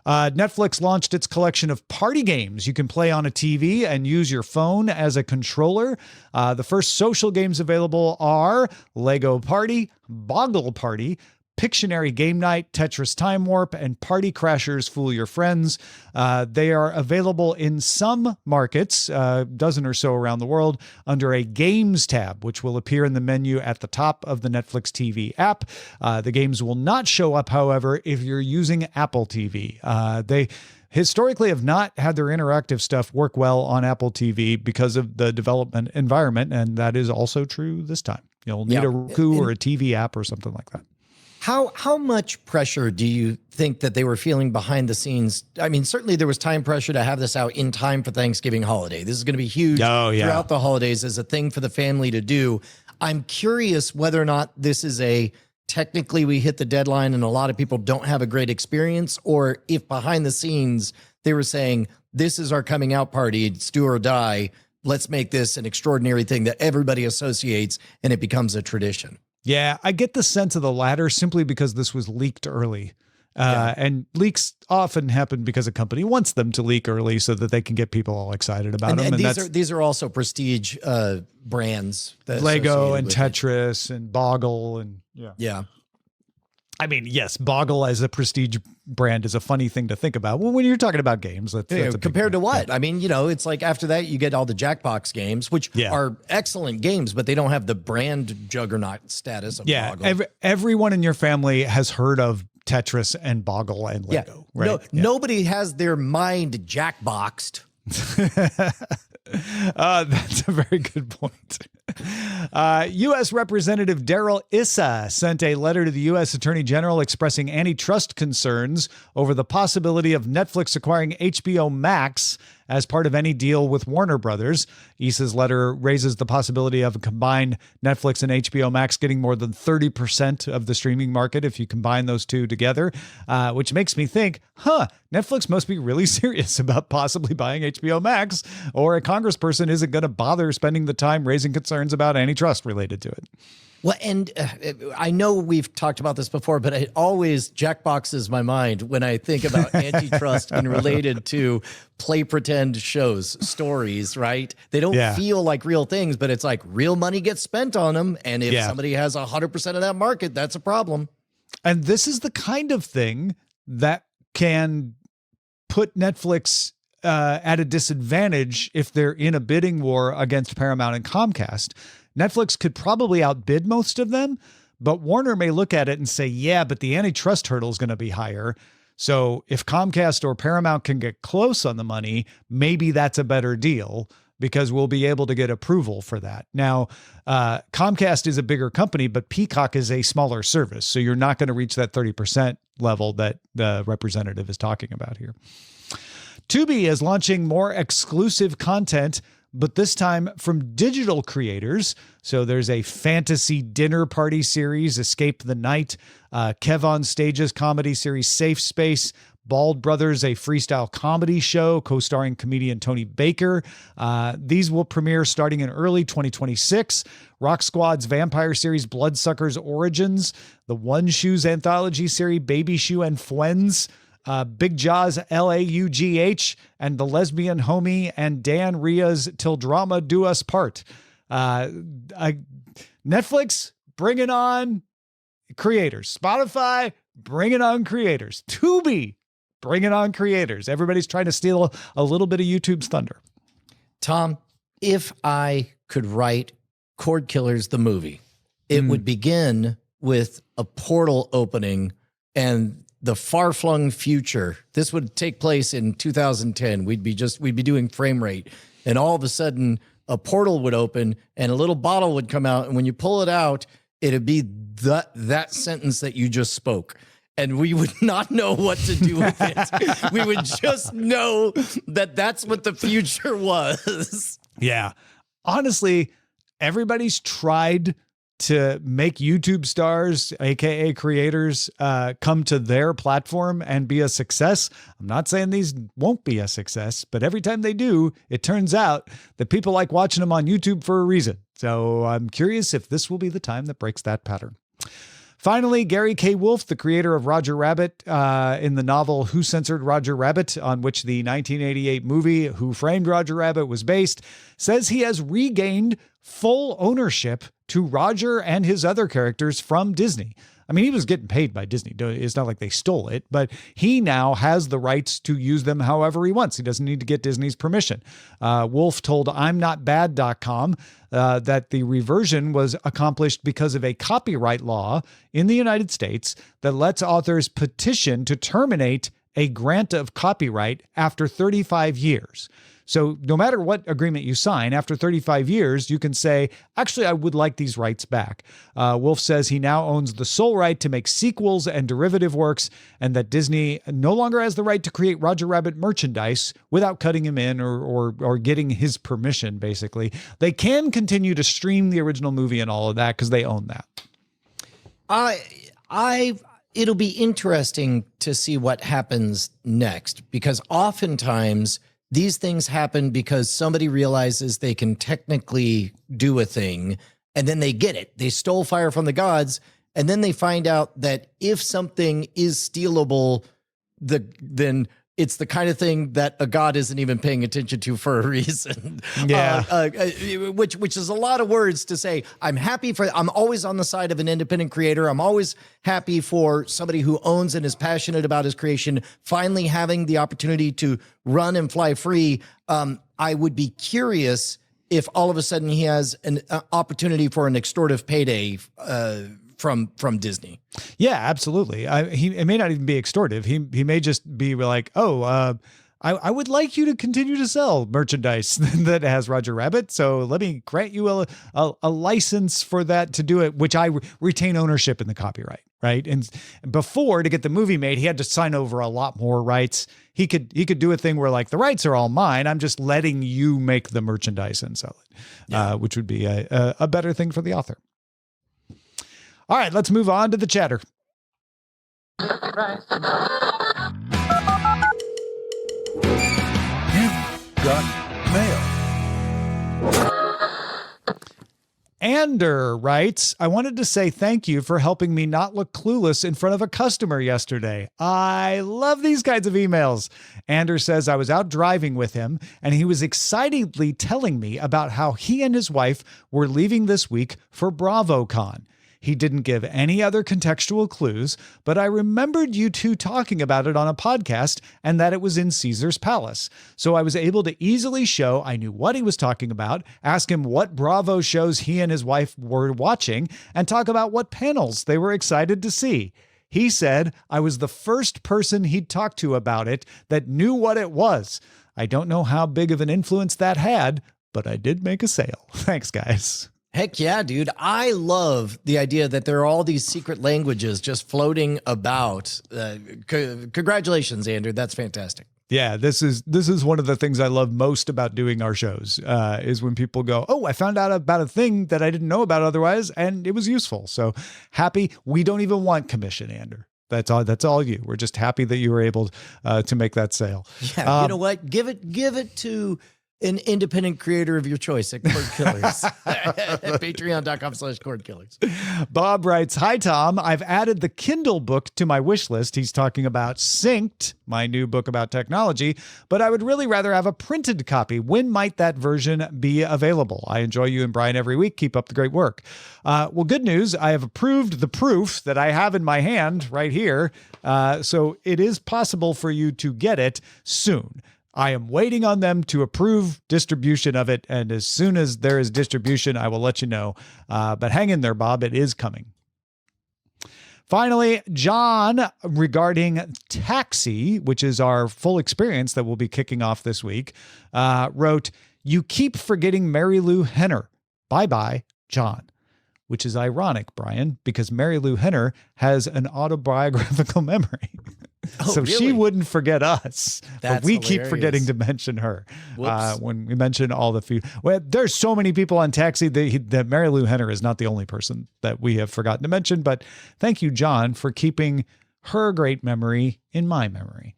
Netflix launched its collection of party games you can play on a TV and use your phone as a controller. The first social games available are Lego Party, Boggle Party, Pictionary Game Night, Tetris Time Warp, and Party Crashers Fool Your Friends. They are available in some markets, a dozen or so around the world, under a Games tab, which will appear in the menu at the top of the Netflix TV app. The games will not show up, however, if you're using Apple TV. They historically have not had their interactive stuff work well on Apple TV because of the development environment, and that is also true this time. You'll need a Roku or a TV app or something like that. How much pressure do you think that they were feeling behind the scenes? I mean, certainly there was time pressure to have this out in time for Thanksgiving holiday. This is going to be huge throughout the holidays as a thing for the family to do. I'm curious whether or not this is technically we hit the deadline and a lot of people don't have a great experience, or if behind the scenes they were saying, this is our coming out party, it's do or die. Let's make this an extraordinary thing that everybody associates and it becomes a tradition. Yeah, I get the sense of the latter simply because this was leaked early. And leaks often happen because a company wants them to leak early so that they can get people all excited about them. And these are also prestige brands. Lego and Tetris and Boggle and yeah. I mean, yes, Boggle as a prestige brand is a funny thing to think about. Well, when you're talking about games, that's compared to what? I mean, it's like after that you get all the Jackbox games, which are excellent games, but they don't have the brand juggernaut status of Boggle. Everyone in your family has heard of Tetris and Boggle and Lego, right? Nobody has their mind jackboxed. That's a very good point. U.S. Representative Daryl Issa sent a letter to the U.S. Attorney General expressing antitrust concerns over the possibility of Netflix acquiring HBO Max as part of any deal with Warner Brothers. Issa's letter raises the possibility of a combined Netflix and HBO Max getting more than 30% of the streaming market if you combine those two together, which makes me think, Netflix must be really serious about possibly buying HBO Max, or a congressperson isn't going to bother spending the time raising concerns about antitrust related to it. Well, and I know we've talked about this before, but it always jackboxes my mind when I think about antitrust and related to play pretend shows, stories, right? They don't feel like real things, but it's like real money gets spent on them. And if somebody has 100% of that market, that's a problem. And this is the kind of thing that can put Netflix at a disadvantage if they're in a bidding war against Paramount and Comcast. Netflix could probably outbid most of them, but Warner may look at it and say, yeah, but the antitrust hurdle is going to be higher. So if Comcast or Paramount can get close on the money, maybe that's a better deal because we'll be able to get approval for that. Now, Comcast is a bigger company, but Peacock is a smaller service. So you're not going to reach that 30% level that the representative is talking about here. Tubi is launching more exclusive content, but this time from digital creators. So there's a fantasy dinner party series, Escape the Night, Kev on Stage's comedy series, Safe Space, Bald Brothers, a freestyle comedy show co-starring comedian Tony Baker. These will premiere starting in early 2026. Rock Squad's vampire series, Bloodsuckers Origins, the One Shoes anthology series, Baby Shoe and Friends, Big Jaw's LAUGH, and The Lesbian Homie, and Dan Ria's Till Drama Do Us Part. Netflix, bringing on creators. Spotify, bringing on creators. Tubi, bringing on creators. Everybody's trying to steal a little bit of YouTube's thunder. Tom, if I could write Cordkillers the movie, it would begin with a portal opening and the far-flung future. This would take place in 2010. We'd be doing frame rate, and all of a sudden a portal would open and a little bottle would come out, and when you pull it out, it'd be that sentence that you just spoke. And we would not know what to do with it. We would just know that that's what the future was. Yeah. Honestly, everybody's tried to make YouTube stars, aka creators, come to their platform and be a success. I'm not saying these won't be a success, but every time they do, it turns out that people like watching them on YouTube for a reason. So I'm curious if this will be the time that breaks that pattern. Finally, Gary K. Wolfe, the creator of Roger Rabbit, in the novel Who Censored Roger Rabbit, on which the 1988 movie Who Framed Roger Rabbit was based, says he has regained full ownership to Roger and his other characters from Disney. I mean, he was getting paid by Disney. It's not like they stole it, but he now has the rights to use them however he wants. He doesn't need to get Disney's permission. Wolf told I'mNotBad.com that the reversion was accomplished because of a copyright law in the United States that lets authors petition to terminate a grant of copyright after 35 years. So no matter what agreement you sign, after 35 years, you can say, actually, I would like these rights back. Wolf says he now owns the sole right to make sequels and derivative works, and that Disney no longer has the right to create Roger Rabbit merchandise without cutting him in or getting his permission, basically. They can continue to stream the original movie and all of that because they own that. It'll be interesting to see what happens next, because oftentimes these things happen because somebody realizes they can technically do a thing, and then they get it. They stole fire from the gods, and then they find out that if something is stealable, then it's the kind of thing that a god isn't even paying attention to for a reason. Yeah. Which is a lot of words to say. I'm always on the side of an independent creator. I'm always happy for somebody who owns and is passionate about his creation finally having the opportunity to run and fly free. I would be curious if all of a sudden he has an opportunity for an extortive payday from Disney. Yeah, absolutely. It may not even be extortive. He may just be like, I would like you to continue to sell merchandise that has Roger Rabbit. So let me grant you a license for that to do it, which I retain ownership in the copyright. Right. And before, to get the movie made, he had to sign over a lot more rights. He could do a thing where like the rights are all mine. I'm just letting you make the merchandise and sell it, which would be a better thing for the author. All right, let's move on to the chatter. Ander writes, I wanted to say thank you for helping me not look clueless in front of a customer yesterday. I love these kinds of emails. Ander says, I was out driving with him, and he was excitedly telling me about how he and his wife were leaving this week for BravoCon. He didn't give any other contextual clues, but I remembered you two talking about it on a podcast and that it was in Caesar's Palace. So I was able to easily show I knew what he was talking about, ask him what Bravo shows he and his wife were watching, and talk about what panels they were excited to see. He said I was the first person he'd talked to about it that knew what it was. I don't know how big of an influence that had, but I did make a sale. Thanks, guys. Heck yeah, dude. I love the idea that there are all these secret languages just floating about. Congratulations, Andrew. That's fantastic. Yeah, this is one of the things I love most about doing our shows, is when people go, oh, I found out about a thing that I didn't know about otherwise, and it was useful. So happy. We don't even want commission, Andrew. That's all you. We're just happy that you were able to make that sale. Yeah, you know what? Give it to an independent creator of your choice at Cordkillers. At patreon.com/Cordkillers. Bob writes, hi, Tom. I've added the Kindle book to my wish list. He's talking about Synced, my new book about technology, but I would really rather have a printed copy. When might that version be available? I enjoy you and Brian every week. Keep up the great work. Well, good news. I have approved the proof that I have in my hand right here. So it is possible for you to get it soon. I am waiting on them to approve distribution of it, and as soon as there is distribution, I will let you know. But hang in there, Bob. It is coming. Finally, John, regarding Taxi, which is our full experience that we'll be kicking off this week, wrote, you keep forgetting Mary Lou Henner. Bye-bye, John. Which is ironic, Brian, because Mary Lou Henner has an autobiographical memory. So really? She wouldn't forget us, That's but we hilarious. keep forgetting to mention her when we mention all the few. Well, there's so many people on Taxi that Mary Lou Henner is not the only person that we have forgotten to mention. But thank you, John, for keeping her great memory in my memory.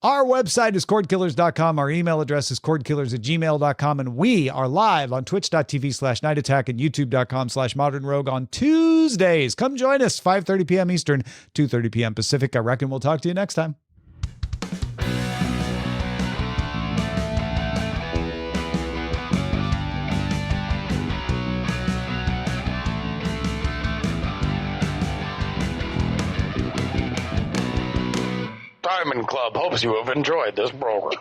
Our website is cordkillers.com. Our email address is cordkillers@gmail.com. And we are live on twitch.tv/Night Attack and youtube.com/Modern Rogue on Tuesdays. Come join us, 5:30 p.m. Eastern, 2:30 p.m. Pacific. I reckon we'll talk to you next time. Diamond Club hopes you have enjoyed this program.